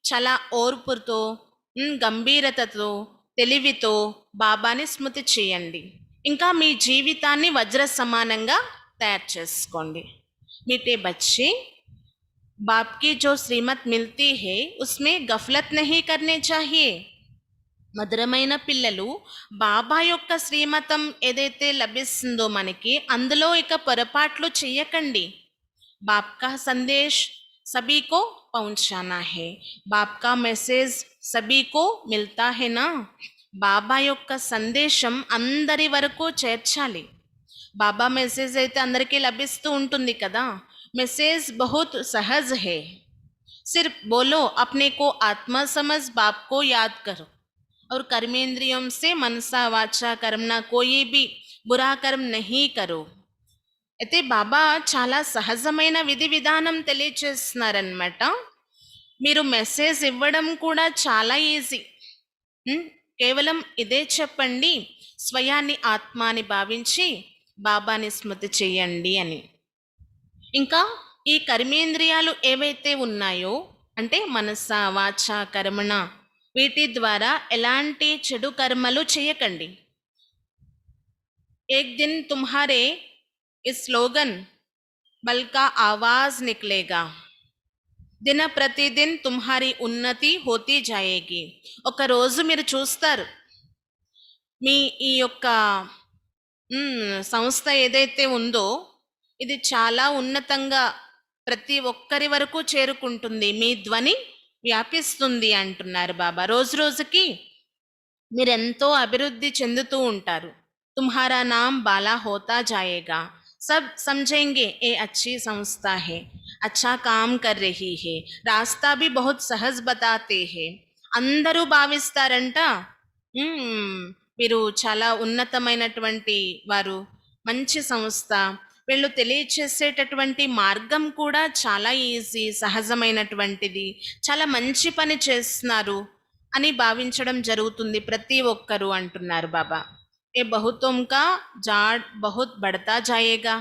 చాలా ఓర్పుతో గంభీరతతో తెలివితో బాబాని స్మృతి చేయండి. ఇంకా మీ జీవితాన్ని వజ్ర సమానంగా తయారు చేసుకోండి. మీటే బచ్చే బాప్ కి జో శ్రీమత్ మిల్తీ హే ఉస్మే గఫ్లత్ నహీ కర్నే చాహియే. మధురమైన పిల్లలు బాబా యొక్క శ్రీమతం ఏదైతే లభిస్తుందో మనకి అందులో ఇక పొరపాట్లు చెయ్యకండి. బాప్ కా సందేశ్ సభీకో పहुंचाना है. బాప్ కా మెసేజ్ సభీకో మిల్తా హే నా. బాబా యొక్క సందేశం అందరి వరకు చేర్చాలి. బాబా మెసేజ్ అయితే అందరికీ లభిస్తూ ఉంటుంది కదా. మెసేజ్ బహుత్ సహజ్ హే. సిర్ఫ్ బోలో అప్నే కో ఆత్మ సమझ బాప్ కో యాద్ కరో और कर्मेंद्रियों से मनसा वाचा कर्मना कोई भी बुरा कर्म नहीं करो. అయితే బాబా చాలా సహజమైన విధి విధానం తెలియచేస్తున్నారనమాట. మీరు మెసేజ్ ఇవ్వడం కూడా చాలా ఈజీ. కేవలం ఇదే చెప్పండి, స్వయాన్ని ఆత్మాని భావించి బాబాని స్మృతి చెయ్యండి అని. ఇంకా ఈ కర్మేంద్రియాలు ఏవైతే ఉన్నాయో అంటే మనస వాచ కర్మణ వీటి ద్వారా ఎలాంటి చెడు కర్మలు చేయకండి. एक दिन तुम्हारे इस स्लोगन बल का आवाज निकलेगा, దిన ప్రతిదిన్ తుమ్హారీ ఉన్నతి హోతీ జాయేగి. ఒక రోజు మీరు చూస్తారు మీ ఈ యొక్క సంస్థ ఏదైతే ఉందో ఇది చాలా ఉన్నతంగా ప్రతి ఒక్కరి వరకు చేరుకుంటుంది, మీ ధ్వని వ్యాపిస్తుంది అంటున్నారు బాబా. రోజు రోజుకి మీరెంతో అభివృద్ధి చెందుతూ ఉంటారు. తుమ్హారా నామ్ బాలా హోతా జాయేగా, सब समझेंगे ये अच्छी संस्था है, अच्छा काम कर रही है, रास्ता भी बहुत सहज बताते हैं. అందరూ భావిస్తారంట మీరు చాలా ఉన్నతమైనటువంటి వారు, మంచి సంస్థ, వీళ్ళు తెలియచేసేటటువంటి మార్గం కూడా చాలా ఈజీ, సహజమైనటువంటిది, చాలా మంచి పని చేస్తున్నారు అని భావించడం జరుగుతుంది ప్రతి ఒక్కరూ అంటున్నారు బాబా. ये बहुतों का जाड़ बहुत बढ़ता जाएगा,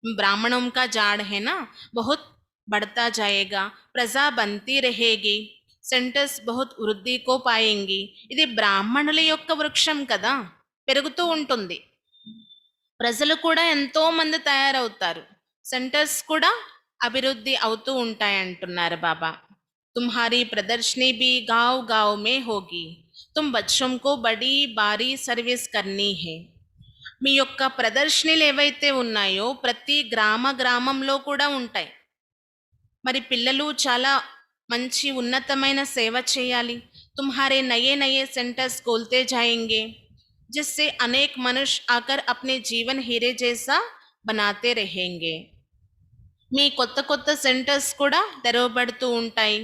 ब्राह्मणों का जाड़ है ना, बहुत बढ़ता जाएगा, प्रजा बनती रहेगी, సెంటర్స్ బహుత్ వృద్ధి కో పాయేంగి. ఇది బ్రాహ్మణుల యొక్క వృక్షం కదా, పెరుగుతూ ఉంటుంది, ప్రజలు కూడా ఎంతో మంది తయారవుతారు, సెంటర్స్ కూడా అభివృద్ధి అవుతూ ఉంటాయంటున్నారు బాబా. తుమ్హారీ ప్రదర్శని भी गांव गांव में होगी, तुम बच्चों को बड़ी भारी सर्विस करनी है. మీ యొక్క ప్రదర్శనలు ఏవైతే ఉన్నాయో ప్రతి గ్రామంలో కూడా ఉంటాయి. మరి పిల్లలు చాలా మంచి ఉన్నతమైన సేవ చేయాలి. తుమ్హారే నయే నయే సెంటర్స్ खोलते जाएंगे, जिससे अनेक मनुष्य आकर अपने जीवन हीरे जैसा बनाते रहेंगे. మీ కొత్త కొత్త సెంటర్స్ కూడా తెరవబడుతూ ఉంటాయి.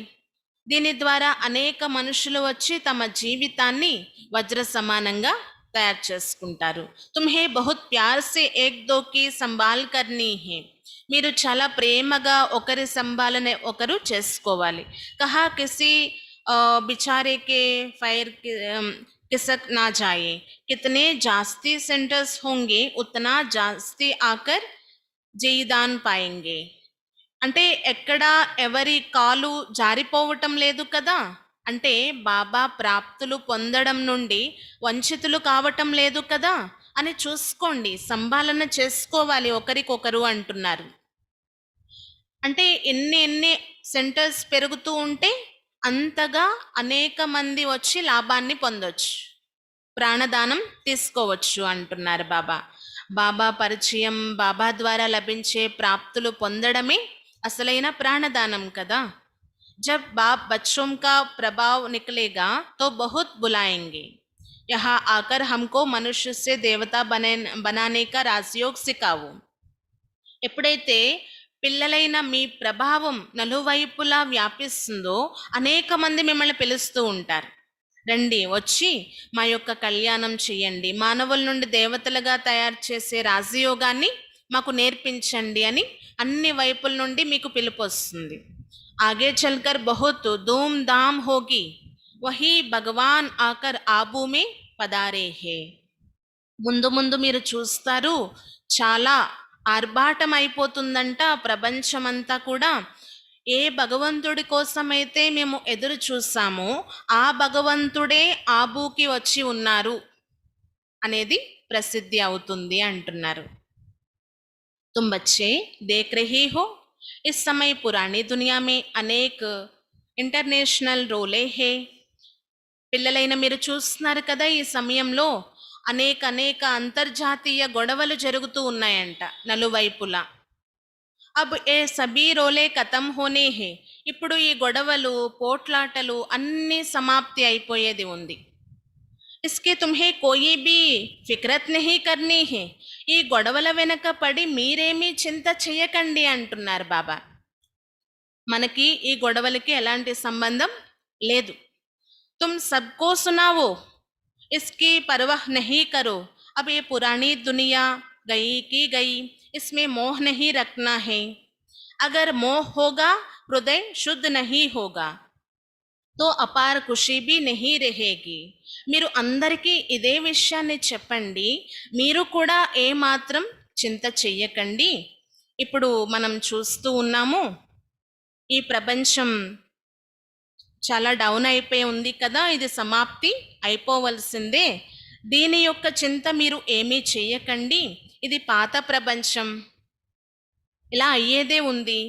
దీని ద్వారా అనేక మనుషులు వచ్చి తమ జీవితాన్ని వజ్ర సమానంగా తయారు చేసుకుంటారు. తుమ్హే బహుత్ ప్యార్ సే ఏక్ దో కి సంభాల్ కర్నీ హే, మీరు చాలా ప్రేమగా ఒకరి సంభాలన ఒకరు చేసుకోవాలి. కహా కిసి బిచారే కే ఫైర్ किसक ना जाए, कितने जास्ती सेंटर्स होंगे उतना जास्ती आकर జయదాన్ పాయంగే. అంటే ఎక్కడ ఎవరి కాలు జారిపోవటం లేదు కదా, అంటే బాబా ప్రాప్తులు పొందడం నుండి వంచితులు కావటం లేదు కదా అని చూసుకోండి, సంభాలన చేసుకోవాలి ఒకరికొకరు అంటున్నారు. అంటే ఎన్ని సెంటర్స్ పెరుగుతూ ఉంటే అంతగా అనేక మంది వచ్చి లాభాన్ని పొందొచ్చు, ప్రాణదానం తీసుకోవచ్చు అంటున్నారు బాబా. బాబా పరిచయం, బాబా ద్వారా లభించే ప్రాప్తులు పొందడమే असलैना प्राणदानम कदा. जब बाप बच्चों का प्रभाव निकलेगा तो बहुत बुलाएंगे, यहाँ आकर हमको मनुष्य से देवता बनाने का राजयोग सिखाओ. ఎప్పుడైతే పిల్లలైన మీ ప్రభావం నలువైపులా వ్యాపిస్తుందో అనేక మంది మిమ్మల్ని పిలుస్తూ ఉంటారు, రండి వచ్చి మా యొక్క కళ్యాణం చేయండి, మానవుల నుండి దేవతలుగా తయారు చేసే రాజయోగాన్ని మాకు నేర్పించండి అని అన్ని వైపుల నుండి మీకు పిలుపు వస్తుంది. ఆగే చల్కర్ బహుత్ ధూమ్ ధామ్ హోగి, వహీ భగవాన్ ఆకర్ ఆబూ మే పదారే హే. ముందు ముందు మీరు చూస్తారు చాలా ఆర్భాటం అయిపోతుందంట ప్రపంచమంతా కూడా. ఏ భగవంతుడి కోసమైతే మేము ఎదురు చూసామో ఆ భగవంతుడే ఆబూకి వచ్చి ఉన్నారు అనేది ప్రసిద్ధి అవుతుంది అంటున్నారు. तुम बच्चे देख रहे हो इस समय पुरानी दुनिया में अनेक इंटरनेशनल रोले है. పిల్లలైన మీరు చూస్తున్నారు కదా ఈ సమయంలో అనేక అంతర్జాతీయ గొడవలు జరుగుతూ ఉన్నాయంట నలువైపులా. అబ్ ఏ సబీ రోలే ఖతం హోనే హే, ఇప్పుడు ఈ గొడవలు పోట్లాటలు అన్నీ సమాప్తి అయిపోయేది ఉంది. इसके तुम्हें कोई भी फिक्रत नहीं करनी है, ఈ గొడవల వెనక పడి మీరేమీ చింత చేయకండి అంటున్నారు బాబా. మనకి ఈ గొడవలకి ఎలాంటి సంబంధం లేదు. తుమ్ సబ్కో సునావో, इसकी परवाह नहीं करो, अब ये पुरानी दुनिया गई की गई, इसमें मोह नहीं रखना है. अगर मोह होगा हृदय शुद्ध नहीं होगा तो अपार खुशी भी नहीं रहेगी. మీరు అందరికీ ఇదే విషయాన్ని చెప్పండి, మీరు కూడా ఏమాత్రం చింత చెయ్యకండి. ఇప్పుడు మనం చూస్తూ ఉన్నాము, ఈ ప్రపంచం చాలా డౌన్ అయిపోయి ఉంది కదా, ఇది సమాప్తి అయిపోవలసిందే. దీని యొక్క చింత మీరు ఏమీ చేయకండి, ఇది పాత ప్రపంచం, ఇలా అయ్యేదే ఉంది,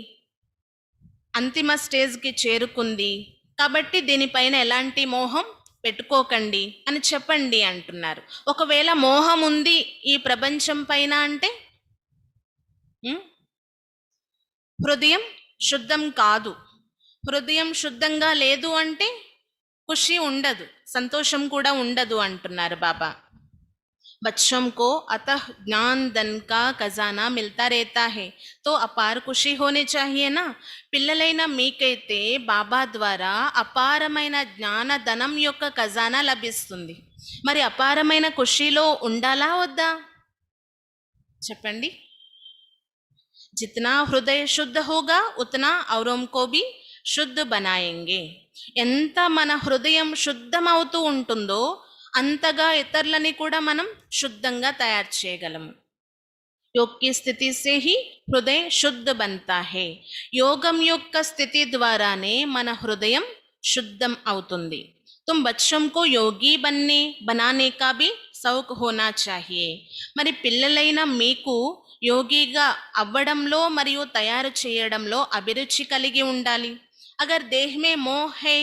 అంతిమ స్టేజ్కి చేరుకుంది, కాబట్టి దీనిపైన ఎలాంటి మోహం పెట్టుకోకండి అని చెప్పండి అంటున్నారు. ఒకవేళ మోహం ఉంది ఈ ప్రపంచం పైన అంటే హృదయం శుద్ధం కాదు. హృదయం శుద్ధంగా లేదు అంటే ఖుషి ఉండదు, సంతోషం కూడా ఉండదు అంటున్నారు బాబా. बच्चों को अतः ज्ञान धन का खजाना मिलता रहता है, तो अपार खुशी होनी चाहिए ना. పిల్లలైన మీకైతే బాబా ద్వారా అపారమైన జ్ఞాన ధనం యొక్క ఖజానా లభిస్తుంది. మరి అపారమైన ఖుషీలో ఉండాలా వద్దా చెప్పండి. जितना हृदय शुद्ध होगा उतना औरों को भी శుద్ధ बनाएंगे. ఎంత మన హృదయం శుద్ధమవుతూ ఉంటుందో అంతగా ఇతరులని కూడా మనం శుద్ధంగా తయారు చేయగలము. योग की स्थिति से ही हृदय शुद्ध बनता है. యోగం యొక్క స్థితి ద్వారానే మన హృదయం శుద్ధం అవుతుంది. तुम बच्चों को योगी बनाने का भी शौक होना चाहिए. మరి పిల్లలైన మీకు యోగిగా అవ్వడంలో మరియు తయారు చేయడంలో అభిరుచి కలిగి ఉండాలి. अगर देह में मोह है,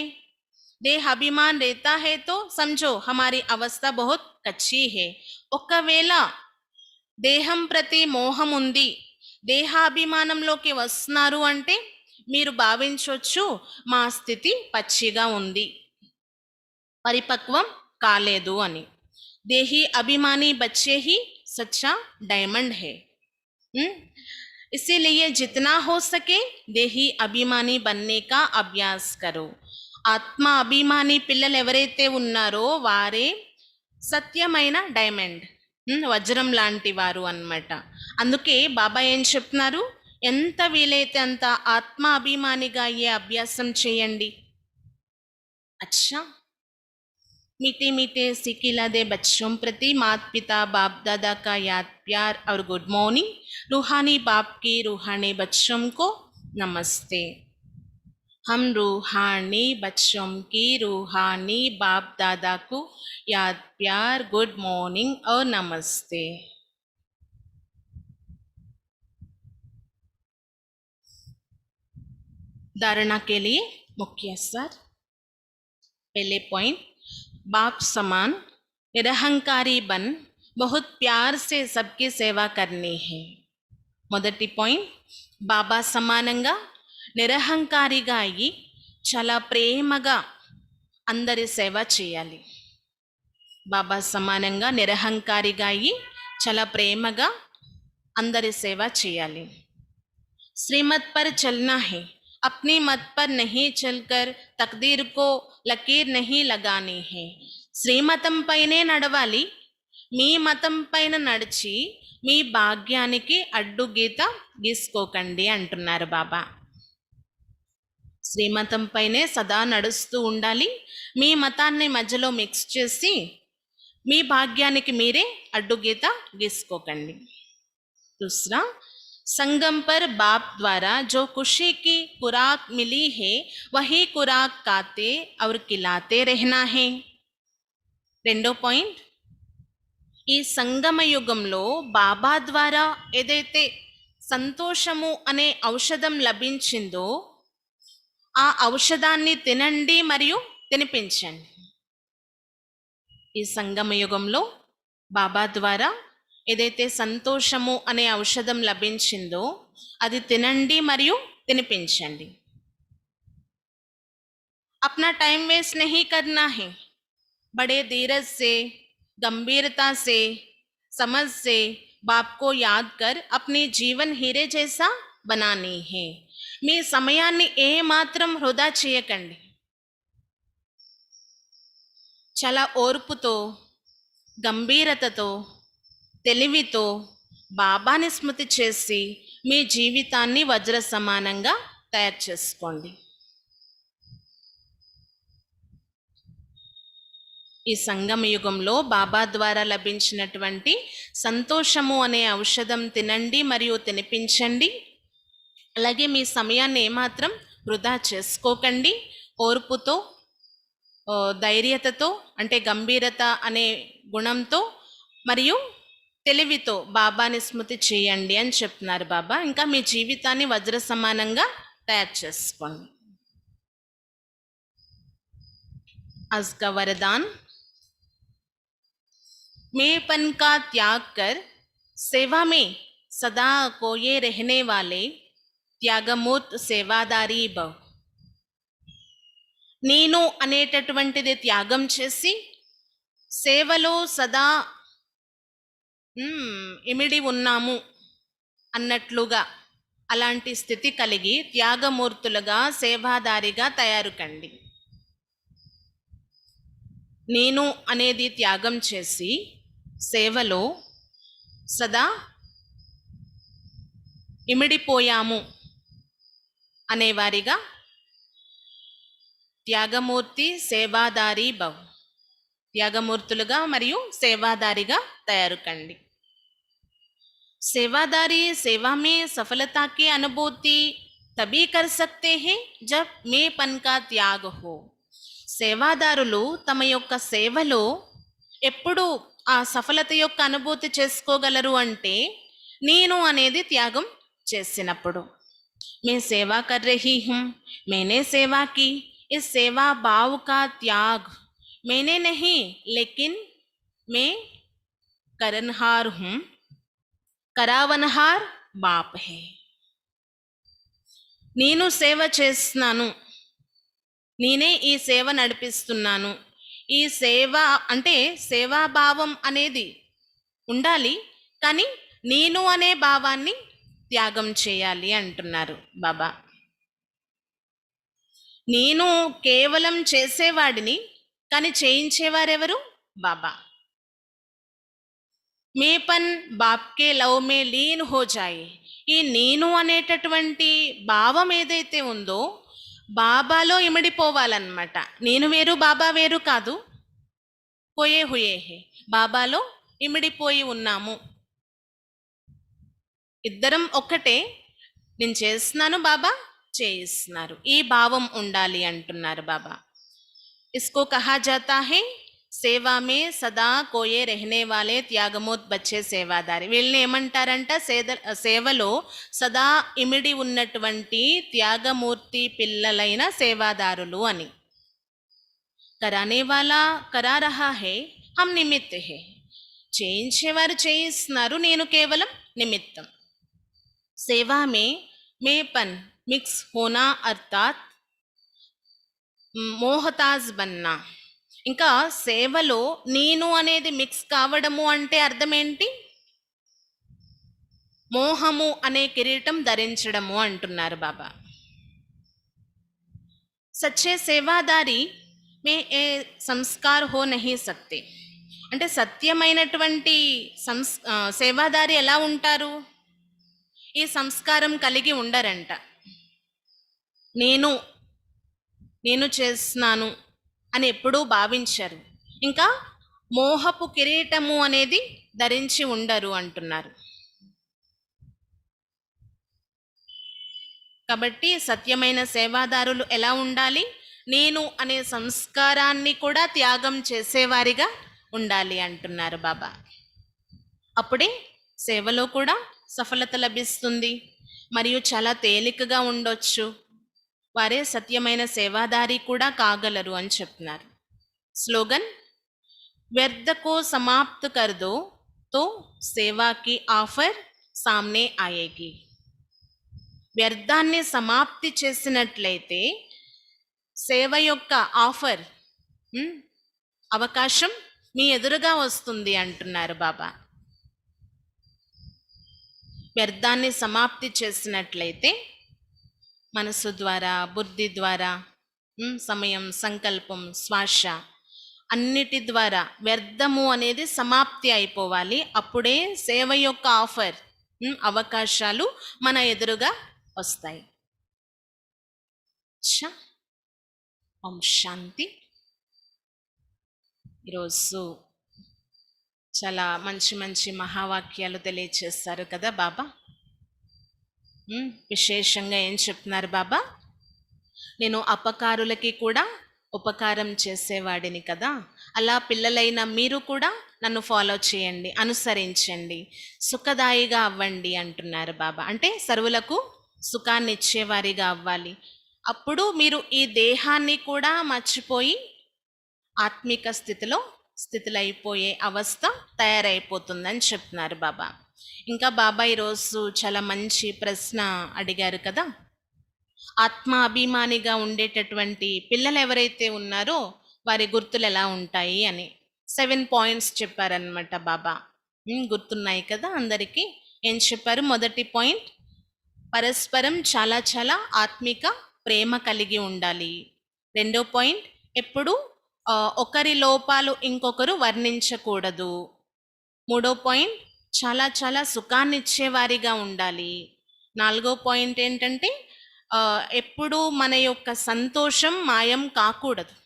देह अभिमान रहता है, तो समझो हमारी अवस्था बहुत कच्ची है. ఒకవేళ దేహం ప్రతి మోహం ఉంది, దేహాభిమానంలోకి వస్తున్నారు అంటే మీరు భావించవచ్చు మా స్థితి పచ్చిగా ఉంది, పరిపక్వం కాలేదు అని. దేహి అభిమాని బచ్చే ही सच्चा डायमंड है. इसीलिए जितना हो सके देही अभिमानी बनने का अभ्यास करो. ఆత్మ అభిమాని పిల్లలు ఎవరైతే ఉన్నారో వారే సత్యమైన డైమండ్, వజ్రం లాంటి వారు అన్నమాట. అందుకే బాబా ఏం చెప్తున్నారు, ఎంత వీలైతే అంత ఆత్మ అభిమానిగా అయ్యే అభ్యాసం చేయండి. అచ్చా, मीठे मीठे सिकिला दे बच्चों प्रति माता पिता बाप दादा का याद प्यार और गुड मॉर्निंग. रूहानी बाप की रूहानी बच्चों को नमस्ते. हम रूहानी बच्चों की रूहानी बाप दादा को याद प्यार गुड मॉर्निंग और नमस्ते. धारणा के लिए मुख्य असर. पहले पॉइंट, बाप समान निरहंकारी बन बहुत प्यार से सबकी सेवा करनी है. మొదటి పాయింట్, బాబా సమానంగా నిరహంకారిగా అయ్యి చాలా ప్రేమగా అందరి సేవ చేయాలి. బాబా సమానంగా నిరహంకారిగా అయ్యి చాలా ప్రేమగా అందరి సేవ చేయాలి. श्रीमत पर चलना है, अपनी मत पर नहीं चलकर तकदीर को लकीर नहीं लगानी है. శ్రీమతం పైనే నడవాలి, మీ మతం పైన నడిచి మీ భాగ్యానికి అడ్డు గీత గీసుకోకండి అంటున్నారు బాబా. శ్రీమతం పైనే సదా నడుస్తూ ఉండాలి, మీ మతాన్ని మధ్యలో మిక్స్ చేసి మీ భాగ్యానికి మీరే అడ్డు గీత గీసుకోకండి. दूसरा, संगम पर बाप द्वारा जो खुशी की खुराक मिली है वही खुराक खाते और खिलाते रहना है. రెండో పాయింట్, ఈ సంగమ యుగంలో బాబా ద్వారా ఏదైతే సంతోషము అనే ఔషధం లభించిందో ఆ ఔషధాన్ని తినండి మరియు తినిపించండి. ఈ సంగమ యుగంలో బాబా ద్వారా ఏదైతే సంతోషము అనే ఔషధం లభించిందో అది తినండి మరియు తినిపించండి. अपना टाइम वेस्ट नहीं करना है, बड़े धीरज से गंभीरता से समझ से बाप को याद कर अपने जीवन हीरे जैसा बनानी है. మీ సమయాన్ని ఏ మాత్రం వృధా చేయకండి, చాలా ఓర్పుతో గంభీరతతో తెలివితో బాబాని స్మృతి చేసి మీ జీవితాన్ని వజ్ర సమానంగా తయారు చేసుకోండి. ఈ సంగమ యుగంలో బాబా ద్వారా లభించినటువంటి సంతోషము అనే ఔషధం తినండి మరియు తినిపించండి. అలాగే మీ సమయాన్ని ఏమాత్రం వృధా చేసుకోకండి. ఓర్పుతో, ధైర్యతతో, అంటే గంభీరత అనే గుణంతో మరియు తెలివితో బాబాని స్మృతి చేయండి అని చెప్తున్నారు బాబా. ఇంకా మీ జీవితాన్ని వజ్ర సమానంగా తయారు చేసుకోండి. आज का वरदान, मेपन का त्याग कर सेवा में सदा कोये रहने वाले త్యాగమూర్త్ సేవాదారీ భవ్. నేను అనేటటువంటిది త్యాగం చేసి సేవలో సదా ఇమిడి ఉన్నాము అన్నట్లుగా అలాంటి స్థితి కలిగి త్యాగమూర్తులుగా సేవాదారిగా తయారు కండి. నేను అనేది త్యాగం చేసి సేవలో సదా ఇమిడిపోయాము అనేవారిగా త్యాగమూర్తి సేవాదారి భవ్, త్యాగమూర్తులుగా మరియు సేవాదారిగా తయారు కండి. सेवादारी सेवा में सफलता की अनुभूति तभी कर सकते हैं जब మేపన్ కా త్యాగ్ హో. సేవాదారులు తమ యొక్క సేవలో ఎప్పుడు ఆ సఫలత యొక్క అనుభూతి చేసుకోగలరు అంటే నేను అనేది త్యాగం చేసినప్పుడు. मैं सेवा कर रही हूँ, मैंने सेवा की, इस सेवा भाव का त्याग मैंने नहीं लेकिन मैं करनहार हूँ, करावनहार बाप है. నేను సేవ చేస్తున్నాను, నేనే ఈ సేవ నడిపిస్తున్నాను. ఈ సేవ అంటే సేవాభావం అనేది ఉండాలి, కానీ నేను అనే భావాన్ని త్యాగం చేయాలి అంటున్నారు బాబా. నేను కేవలం చేసేవాడిని, కానీ చేయించేవారెవరు? బాబా. మేపన్ బాప్కే లవ్ మే లీన్ హో జాయే. ఈ నేను అనేటటువంటి భావం ఏదైతే ఉందో బాబాలో ఇమిడిపోవాలన్నమాట. నేను వేరు బాబా వేరు కాదు, పోయే హుయే హే, బాబాలో ఇమిడిపోయి ఉన్నాము. ఇద్దరం ఒక్కటే, నేను చేస్తున్నాను, బాబా చేయిస్తున్నారు. ఈ భావం ఉండాలి అంటున్నారు బాబా. ఇస్కో కహా జాతా హై సేవా మే సదా కోయే రెహనే వాలే త్యాగమూత్ బచ్చే సేవాదారి. వీళ్ళని ఏమంటారంట? సేవలో సదా ఇమిడి ఉన్నటువంటి త్యాగమూర్తి పిల్లలైన సేవాదారులు అని. కరానే వాలా కరా రహా హే, హమ్ నిమిత్త హే. చేయించేవారు చేయిస్తున్నారు, నేను కేవలం నిమిత్తం. సేవా మే మేపన్ మిక్స్ హోనా అర్థాత్ మోహతాజ్ బన్నా. ఇంకా సేవలో నేను అనేది మిక్స్ కావడము అంటే అర్థం ఏంటి? మోహము అనే కిరీటం ధరించడము అంటున్నారు బాబా. సచ్చే సేవాదారి మే ఏ సంస్కార్ హో నహీ సక్తే. అంటే సత్యమైనటువంటి సేవాదారి ఎలా ఉంటారు? ఈ సంస్కారం కలిగి ఉండరంట. నేను చేస్తున్నాను అని ఎప్పుడూ భావించరు. ఇంకా మోహపు కిరీటము అనేది ధరించి ఉండరు అంటున్నారు. కాబట్టి సత్యమైన సేవాదారులు ఎలా ఉండాలి? నేను అనే సంస్కారాన్ని కూడా త్యాగం చేసేవారిగా ఉండాలి అంటున్నారు బాబా. అప్పుడే సేవలో కూడా సఫలత లభిస్తుంది మరియు చాలా తేలికగా ఉండొచ్చు. వారే సత్యమైన సేవాదారి కూడా కాగలరు అని చెప్తున్నారు. స్లోగన్, వ్యర్థ కో సమాప్త్ కర్ దో తో సేవా కి ఆఫర్ సామ్నే ఆయేగి. వ్యర్థాన్ని సమాప్తి చేసినట్లయితే సేవ యొక్క ఆఫర్, అవకాశం మీ ఎదురుగా వస్తుంది అంటున్నారు బాబా. వ్యర్థాన్ని సమాప్తి చేసినట్లయితే మనసు ద్వారా, బుద్ధి ద్వారా, సమయం, సంకల్పం, శ్వాస అన్నిటి ద్వారా వ్యర్థము అనేది సమాప్తి అయిపోవాలి. అప్పుడే సేవ యొక్క ఆఫర్, అవకాశాలు మన ఎదురుగా వస్తాయి. ఓం శాంతి. ఈరోజు చాలా మంచి మంచి మహావాక్యాలు తెలియచేస్తారు కదా బాబా. విశేషంగా ఏం చెప్తున్నారు బాబా? నేను అపకారులకి కూడా ఉపకారం చేసేవాడిని కదా, అలా పిల్లలైన మీరు కూడా నన్ను ఫాలో చేయండి, అనుసరించండి, సుఖదాయిగా అవ్వండి అంటున్నారు బాబా. అంటే సర్వులకు సుఖాన్ని ఇచ్చేవారిగా అవ్వాలి. అప్పుడు మీరు ఈ దేహాన్ని కూడా మర్చిపోయి ఆత్మిక స్థితిలో అయిపోయే అవస్థ తయారైపోతుందని చెప్తున్నారు బాబా. ఇంకా బాబా ఈరోజు చాలా మంచి ప్రశ్న అడిగారు కదా, ఆత్మాభిమానిగా ఉండేటటువంటి పిల్లలు ఎవరైతే ఉన్నారో వారి గుర్తులు ఎలా ఉంటాయి అని 7 పాయింట్స్ చెప్పారనమాట బాబా. గుర్తున్నాయి కదా అందరికీ? ఏం చెప్పారు? మొదటి పాయింట్, పరస్పరం చాలా చాలా ఆత్మిక ప్రేమ కలిగి ఉండాలి. రెండో పాయింట్, ఎప్పుడు ఒకరి లోపాలు ఇంకొకరు వర్ణించకూడదు. మూడో పాయింట్, చాలా చాలా సుఖాన్ని ఇచ్చేవారిగా ఉండాలి. నాలుగో పాయింట్ ఏంటంటే ఎప్పుడు మన యొక్క సంతోషం మాయం కాకూడదు,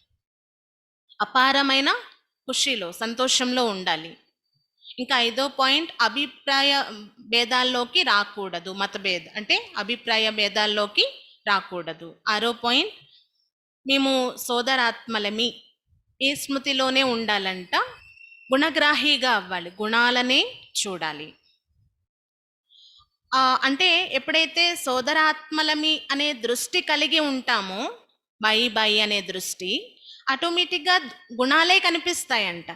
అపారమైన ఖుషీలో సంతోషంలో ఉండాలి. ఇంకా ఐదో పాయింట్, అభిప్రాయ భేదాల్లోకి రాకూడదు, అంటే అభిప్రాయ భేదాల్లోకి రాకూడదు. ఆరో పాయింట్, మేము సోదరాత్మలమి ఈ స్మృతిలోనే ఉండాలంట, గుణగ్రాహిగా అవ్వాలి, గుణాలనే చూడాలి. అంటే ఎప్పుడైతే సోదరాత్మలమి అనే దృష్టి కలిగి ఉంటామో, బాయి అనే దృష్టి, ఆటోమేటిక్గా గుణాలే కనిపిస్తాయంట.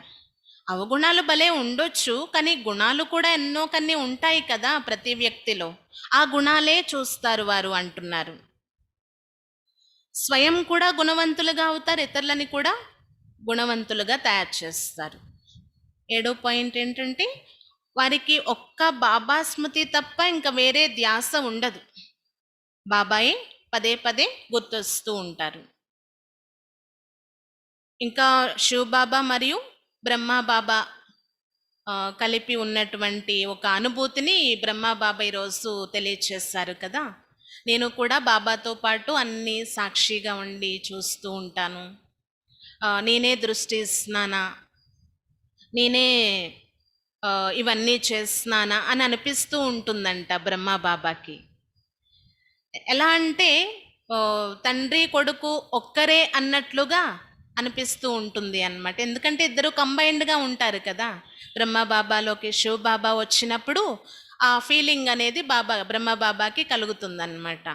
అవగుణాలు భలే ఉండొచ్చు, కానీ గుణాలు కూడా ఎన్నో కన్నీ ఉంటాయి కదా ప్రతి వ్యక్తిలో, ఆ గుణాలే చూస్తారు వారు అంటున్నారు. స్వయం కూడా గుణవంతులుగా అవుతారు, ఇతరులని కూడా గుణవంతులుగా తయారు చేస్తారు. ఏడో పాయింట్ ఏంటంటే వారికి ఒక్క బాబా స్మృతి తప్ప ఇంకా వేరే ధ్యాస ఉండదు, బాబాయే పదే పదే గుర్తొస్తూ ఉంటారు. ఇంకా శివ్ బాబా మరియు బ్రహ్మా బాబా కలిపి ఉన్నటువంటి ఒక అనుభూతిని బ్రహ్మా బాబా ఈరోజు తెలియచేస్తారు కదా. నేను కూడా బాబాతో పాటు అన్ని సాక్షిగా ఉండి చూస్తూ ఉంటాను, నేనే దృష్టి ఇస్తున్నానా, నేనే ఇవన్నీ చేస్తున్నానా అని అనిపిస్తూ ఉంటుందంట బ్రహ్మా బాబాకి. ఎలా అంటే తండ్రి కొడుకు ఒక్కరే అన్నట్లుగా అనిపిస్తూ ఉంటుంది అన్నమాట. ఎందుకంటే ఇద్దరు కంబైన్డ్గా ఉంటారు కదా. బ్రహ్మ బాబాలోకి శివ్ బాబా వచ్చినప్పుడు ఆ ఫీలింగ్ అనేది బ్రహ్మ బాబాకి కలుగుతుందన్నమాట.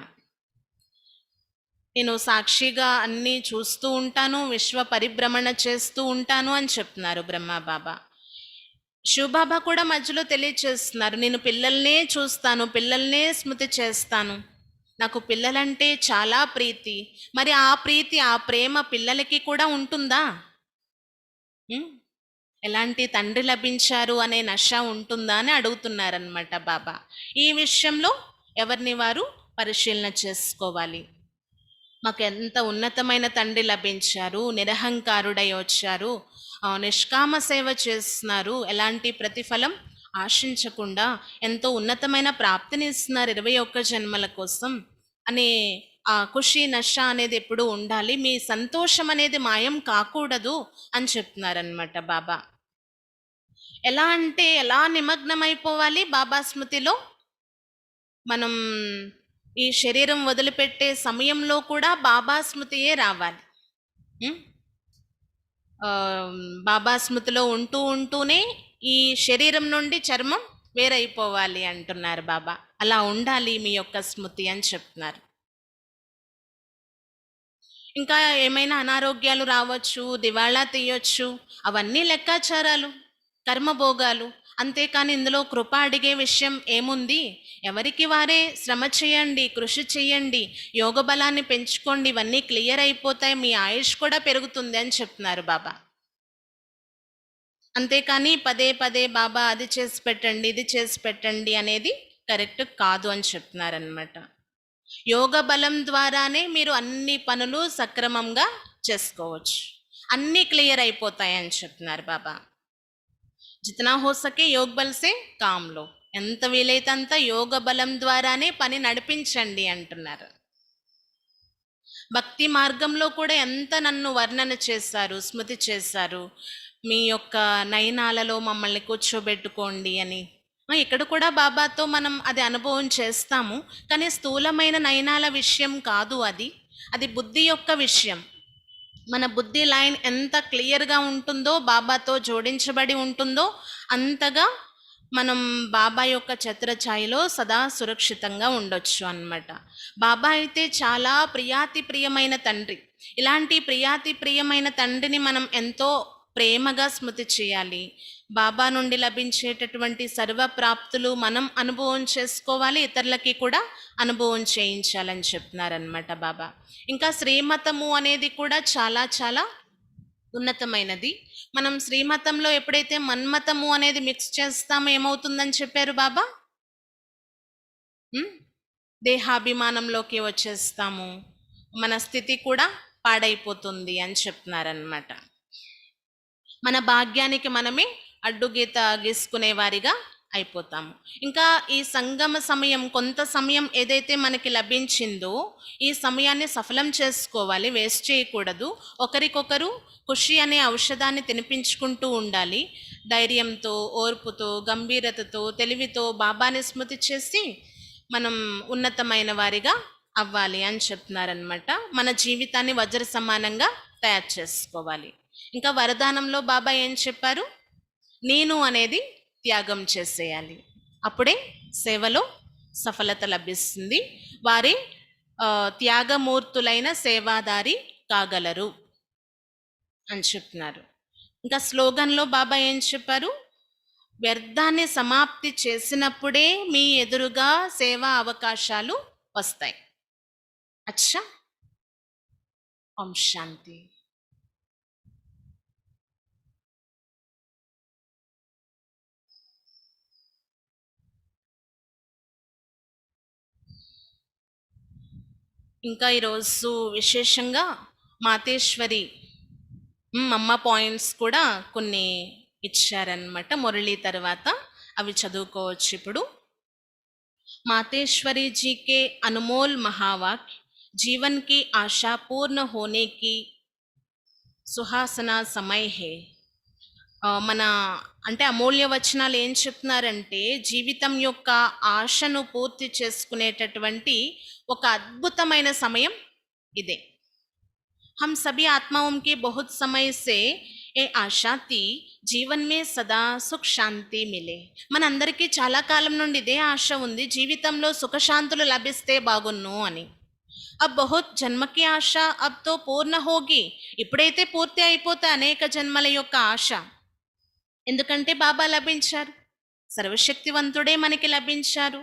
నేను సాక్షిగా అన్నీ చూస్తూ ఉంటాను, విశ్వ పరిభ్రమణ చేస్తూ ఉంటాను అని చెప్తున్నారు బ్రహ్మ బాబా. శివబాబా కూడా మధ్యలో తెలియచేస్తున్నారు, నేను పిల్లల్నే చూస్తాను, పిల్లల్నే స్మృతి చేస్తాను, నాకు పిల్లలంటే చాలా ప్రీతి. మరి ఆ ప్రీతి, ఆ ప్రేమ పిల్లలకి కూడా ఉంటుందా? ఎలాంటి తండ్రి లభించారు అనే నష ఉంటుందా అని అడుగుతున్నారనమాట బాబా. ఈ విషయంలో ఎవరిని వారు పరిశీలన చేసుకోవాలి. మాకు ఎంత ఉన్నతమైన తండ్రి లభించారు, నిరహంకారుడై వచ్చారు, నిష్కామ సేవ చేస్తున్నారు, ఎలాంటి ప్రతిఫలం ఆశించకుండా ఎంతో ఉన్నతమైన ప్రాప్తిని ఇస్తున్నారు 21 జన్మల కోసం అనే ఆ ఖుషి నష అనేది ఎప్పుడు ఉండాలి, మీ సంతోషం అనేది మాయం కాకూడదు అని చెప్తున్నారనమాట బాబా. ఎలా అంటే ఎలా నిమగ్నమైపోవాలి బాబా స్మృతిలో? మనం ఈ శరీరం వదిలిపెట్టే సమయంలో కూడా బాబా స్మృతియే రావాలి. బాబా స్మృతిలో ఉంటూనే ఈ శరీరం నుండి చర్మం వేరైపోవాలి అంటున్నారు బాబా. అలా ఉండాలి మీ యొక్క స్మృతి అని చెప్తున్నారు. ఇంకా ఏమైనా అనారోగ్యాలు రావచ్చు, దివాళా తీయొచ్చు, అవన్నీ లెక్కాచారాలు, కర్మభోగాలు. అంతేకాని ఇందులో కృప అడిగే విషయం ఏముంది? ఎవరికి వారే శ్రమ చేయండి, కృషి చేయండి, యోగ బలాన్ని పెంచుకోండి, ఇవన్నీ క్లియర్ అయిపోతాయి, మీ ఆయుష్ కూడా పెరుగుతుంది అని చెప్తున్నారు బాబా. అంతేకాని పదే పదే బాబా అది చేసి పెట్టండి, ఇది చేసి పెట్టండి అనేది కరెక్ట్ కాదు అని చెప్తున్నారనమాట. యోగ బలం ద్వారానే మీరు అన్ని పనులు సక్రమంగా చేసుకోవచ్చు, అన్నీ క్లియర్ అయిపోతాయని చెప్తున్నారు బాబా. జితనా హో సకే యోగ బల్ సే కామ్లో, ఎంత వీలైతే అంత యోగ బలం ద్వారానే పని నడిపించండి అంటున్నారు. భక్తి మార్గంలో కూడా ఎంత నన్ను వర్ణన చేశారు, స్మృతి చేశారు, మీ యొక్క నయనాలలో మమ్మల్ని కూర్చోబెట్టుకోండి అని. ఇక్కడ కూడా బాబాతో మనం అది అనుభవం చేస్తాము, కానీ స్థూలమైన నయనాల విషయం కాదు అది. అది బుద్ధి యొక్క విషయం. మన బుద్ధి లైన్ ఎంత క్లియర్గా ఉంటుందో, బాబాతో జోడించబడి ఉంటుందో, అంతగా మనం బాబా యొక్క ఛత్రఛాయలో సదా సురక్షితంగా ఉండొచ్చు అన్నమాట. బాబా అయితే చాలా ప్రియాతి ప్రియమైన తండ్రి. ఇలాంటి ప్రియాతి ప్రియమైన తండ్రిని మనం ఎంతో ప్రేమగా స్మృతి చేయాలి. బాబా నుండి లభించేటటువంటి సర్వ ప్రాప్తులు మనం అనుభవం చేసుకోవాలి, ఇతరులకి కూడా అనుభవం చేయించాలని చెప్తున్నారనమాట బాబా. ఇంకా శ్రీమతము అనేది కూడా చాలా చాలా ఉన్నతమైనది. మనం శ్రీమతంలో ఎప్పుడైతే మన్మతము అనేది మిక్స్ చేస్తామో ఏమవుతుందని చెప్పారు బాబా? దేహాభిమానంలోకి వచ్చేస్తాము, మన స్థితి కూడా పాడైపోతుంది అని చెప్తున్నారనమాట. మన భాగ్యానికి మనమే అడ్డుగీత గీసుకునే వారిగా అయిపోతాము. ఇంకా ఈ సంగమ సమయం, కొంత సమయం ఏదైతే మనకి లభించిందో ఈ సమయాన్ని సఫలం చేసుకోవాలి, వేస్ట్ చేయకూడదు. ఒకరికొకరు ఖుషి అనే ఔషధాన్ని తినిపించుకుంటూ ఉండాలి. ధైర్యంతో, ఓర్పుతో, గంభీరతతో, తెలివితో బాబాని స్మృతి చేసి మనం ఉన్నతమైన వారిగా అవ్వాలి అని చెప్తున్నారనమాట. మన జీవితాన్ని వజ్ర సమానంగా తయారు చేసుకోవాలి. ఇంకా వరదానంలో బాబా ఏం చెప్పారు? నేను అనేది త్యాగం చేసేయాలి, అప్పుడే సేవలో సఫలత లభిస్తుంది. వారి త్యాగమూర్తులైన సేవాదారి కాగలరు అని చెప్తున్నారు. ఇంకా స్లోగన్లో బాబా ఏం చెప్పారు? వ్యర్థాన్ని సమాప్తి చేసినప్పుడే మీ ఎదురుగా సేవా అవకాశాలు వస్తాయి. అచ్చా, ఓం శాంతి. ఇంకా ఈరోజు విశేషంగా మాతేశ్వరి అమ్మ పాయింట్స్ కూడా కొన్ని ఇచ్చారనమాట. మురళి తర్వాత అవి చదువుకోవచ్చు ఇప్పుడు. मातेश्वरी जी के अनमोल महावाक्य जीवन की आशा पूर्ण होने की सुहासना समय है. మన అంటే అమూల్య వచనాలు ఏం చెప్తున్నారంటే, జీవితం యొక్క ఆశను పూర్తి చేసుకునేటటువంటి ఒక అద్భుతమైన సమయం ఇదే. हम सभी आत्माओं के बहुत समय से ఏ ఆశాతి జీవన్ మే సదా సుఖ శాంతి మిలే. మనందరికీ చాలా కాలం నుండి ఇదే ఆశ ఉంది, జీవితంలో సుఖశాంతులు లభిస్తే బాగున్ను అని. अब बहुत జన్మ की ఆశ अब तो పూర్ణ होगी. ఇప్పుడైతే పూర్తి అయిపోతే అనేక జన్మల యొక్క ఆశ. ఎందుకంటే బాబా లభించారు, సర్వశక్తివంతుడే మనకి లభించారు.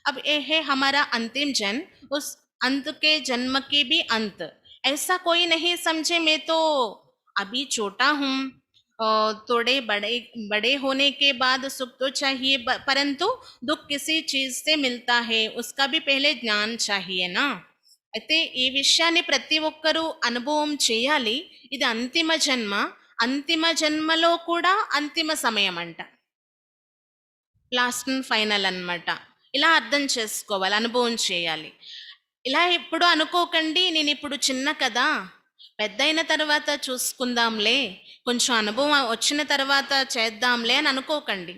अब ये है हमारा अंतिम जन्म, उस अंत के जन्म की भी अंत. ऐसा कोई नहीं समझे मैं तो अभी छोटा हूँ, थोड़े बड़े बड़े होने के बाद सुख तो चाहिए, परंतु दुख किसी चीज से मिलता है, उसका भी पहले ज्ञान चाहिए ना. అయితే ఈ విషయాన్ని ప్రతి ఒక్కరూ అనుభవం చేయాలి. ఇది అంతిమ జన్మ, అంతిమ జన్మలో కూడా అంతిమ సమయం అంట, లాస్ట్ అండ్ ఫైనల్ అన్నమాట. ఇలా అర్థం చేసుకోవాలి, అనుభవం చేయాలి. ఇలా ఎప్పుడు అనుకోకండి, నేను ఇప్పుడు చిన్న కదా, పెద్దయిన తర్వాత చూసుకుందాంలే, కొంచెం అనుభవం వచ్చిన తర్వాత చేద్దాంలే అని అనుకోకండి.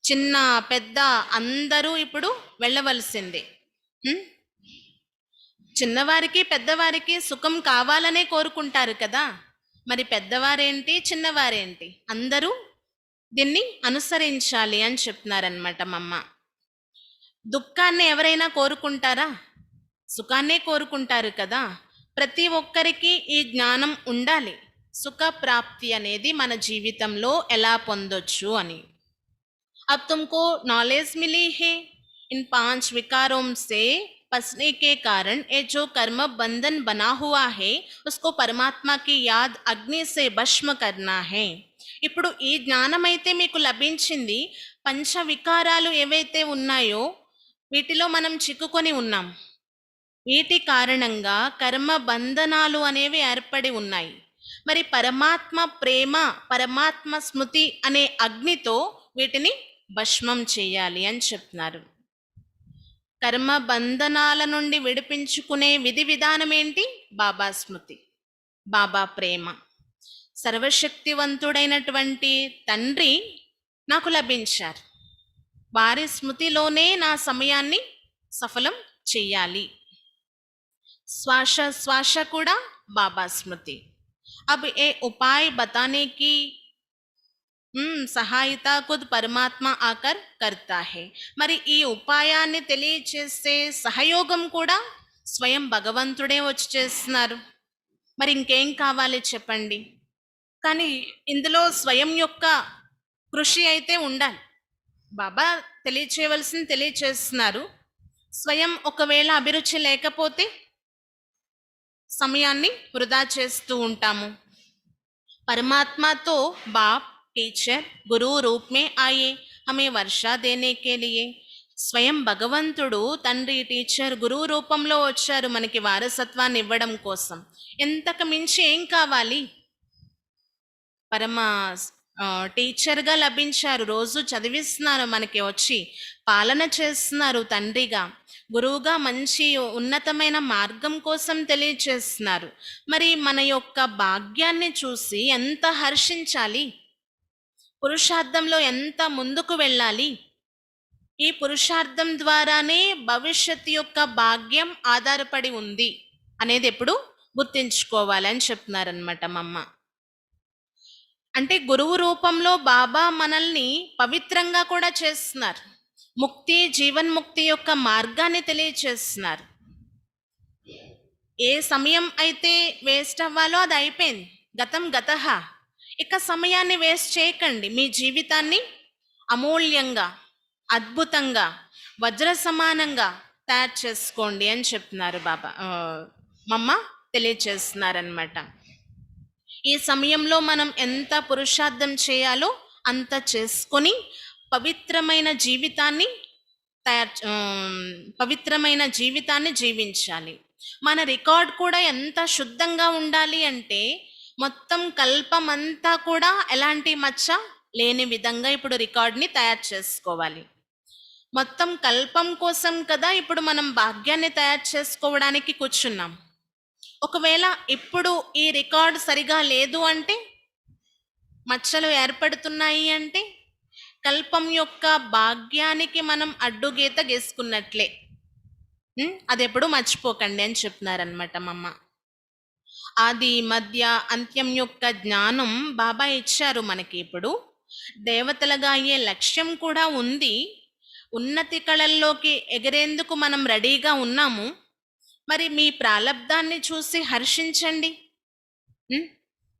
చిన్న పెద్ద అందరూ ఇప్పుడు వెళ్ళవలసిందే. చిన్నవారికి పెద్దవారికి సుఖం కావాలనే కోరుకుంటారు కదా, మరి పెద్దవారేంటి చిన్నవారేంటి అందరూ దీన్ని అనుసరించాలి అని చెప్తున్నారనమాట మమ్మ. దుఃఖాన్ని ఎవరైనా కోరుకుంటారా? సుఖాన్నే కోరుకుంటారు కదా. ప్రతి ఒక్కరికి ఈ జ్ఞానం ఉండాలి, సుఖ ప్రాప్తి అనేది మన జీవితంలో ఎలా పొందొచ్చు అని. अब तुमको नॉलेज मिली है, इन 5 विकारों से फंसने के कारण ये जो कर्म बंधन बना हुआ है उसको परमात्मा की याद अग्नि से भस्म करना है. ఇప్పుడు ఈ జ్ఞానం అయితే మీకు లభించింది, పంచ వికారాలు ఏవైతే ఉన్నాయో వీటిలో మనం చిక్కుకొని ఉన్నాం. వీటి కారణంగా కర్మ బంధనాలు అనేవి ఏర్పడి ఉన్నాయి. మరి పరమాత్మ ప్రేమ, పరమాత్మ స్మృతి అనే అగ్నితో వీటిని భస్మం చేయాలి అని చెప్తున్నారు. కర్మ బంధనాల నుండి విడిపించుకునే విధి విధానం ఏంటి? బాబా స్మృతి, బాబా ప్రేమ. సర్వశక్తివంతుడైనటువంటి తండ్రి నాకు లభించారు. వారి స్మృతిలోనే నా సమయాన్ని సఫలం చెయ్యాలి. శ్వాస శ్వాస కూడా బాబా స్మృతి. अब ये उपाय बताने की సహాయత ఖుద్ పరమాత్మ ఆకర్ కర్తా హై. మరి ఈ ఉపాయాన్ని తెలియచేసే సహయోగం కూడా స్వయం భగవంతుడే వచ్చి చేస్తున్నారు. మరి ఇంకేం కావాలి చెప్పండి. కానీ ఇందులో స్వయం యొక్క కృషి అయితే ఉండాలి. బాబా తెలియచేయవలసింది తెలియచేస్తున్నారు. స్వయం ఒకవేళ అభిరుచి లేకపోతే సమయాన్ని వృధా చేస్తూ ఉంటాము. परमात्मा तो बाप टीचर गुरु रूप में आए हमें वर्षा देने के लिए. స్వయం భగవంతుడు తండ్రి టీచర్ గురువు రూపంలో వచ్చారు మనకి వారసత్వాన్ని ఇవ్వడం కోసం. ఎంతకు మించి ఏం కావాలి? పరమ టీచర్గా లభించారు. రోజు చదివిస్తున్నారు, మనకి వచ్చి పాలన చేస్తున్నారు తండ్రిగా. గురువుగా మంచి ఉన్నతమైన మార్గం కోసం తెలియచేస్తున్నారు. మరి మన యొక్క భాగ్యాన్ని చూసి ఎంత హర్షించాలి, పురుషార్థంలో ఎంత ముందుకు వెళ్ళాలి. ఈ పురుషార్థం ద్వారానే భవిష్యత్తు యొక్క భాగ్యం ఆధారపడి ఉంది అనేది ఎప్పుడు గుర్తించుకోవాలని చెప్తున్నారనమాట మమ్మ. అంటే గురువు రూపంలో బాబా మనల్ని పవిత్రంగా కూడా చేస్తున్నారు. ముక్తి జీవన్ముక్తి యొక్క మార్గాన్ని తెలియచేస్తున్నారు. ఏ సమయం అయితే వేస్ట్ అవ్వాలో అది అయిపోయింది, గతం గతః. ఇక సమయాన్ని వేస్ట్ చేయకండి. మీ జీవితాన్ని అమూల్యంగా, అద్భుతంగా, వజ్ర సమానంగా తయారు చేసుకోండి అని చెప్తున్నారు బాబా. మమ్మ తెలియచేస్తున్నారనమాట. ఈ సమయంలో మనం ఎంత పురుషార్థం చేయాలో అంత చేసుకొని పవిత్రమైన జీవితాన్ని జీవించాలి. మన రికార్డ్ కూడా ఎంత శుద్ధంగా ఉండాలి అంటే మొత్తం కల్పమంతా కూడా ఎలాంటి మచ్చ లేని విధంగా ఇప్పుడు రికార్డ్ని తయారు చేసుకోవాలి. మొత్తం కల్పం కోసం కదా ఇప్పుడు మనం భాగ్యాన్ని తయారు చేసుకోవడానికి కూర్చున్నాం. ఒకవేళ ఇప్పుడు ఈ రికార్డ్ సరిగా లేదు అంటే, మచ్చలు ఏర్పడుతున్నాయి అంటే, కల్పం యొక్క భాగ్యానికి మనం అడ్డుగీత గీసుకున్నట్లే. అది ఎప్పుడు మర్చిపోకండి అని చెప్తున్నారనమాట మమ్మ. ఆది మధ్య అంత్యం యొక్క జ్ఞానం బాబా ఇచ్చారు మనకి. ఇప్పుడు దేవతలుగా అయ్యే లక్ష్యం కూడా ఉంది. ఉన్నతి కళల్లోకి ఎగరేందుకు మనం రెడీగా ఉన్నాము. మరి మీ ప్రాలబ్ధాన్ని చూసి హర్షించండి.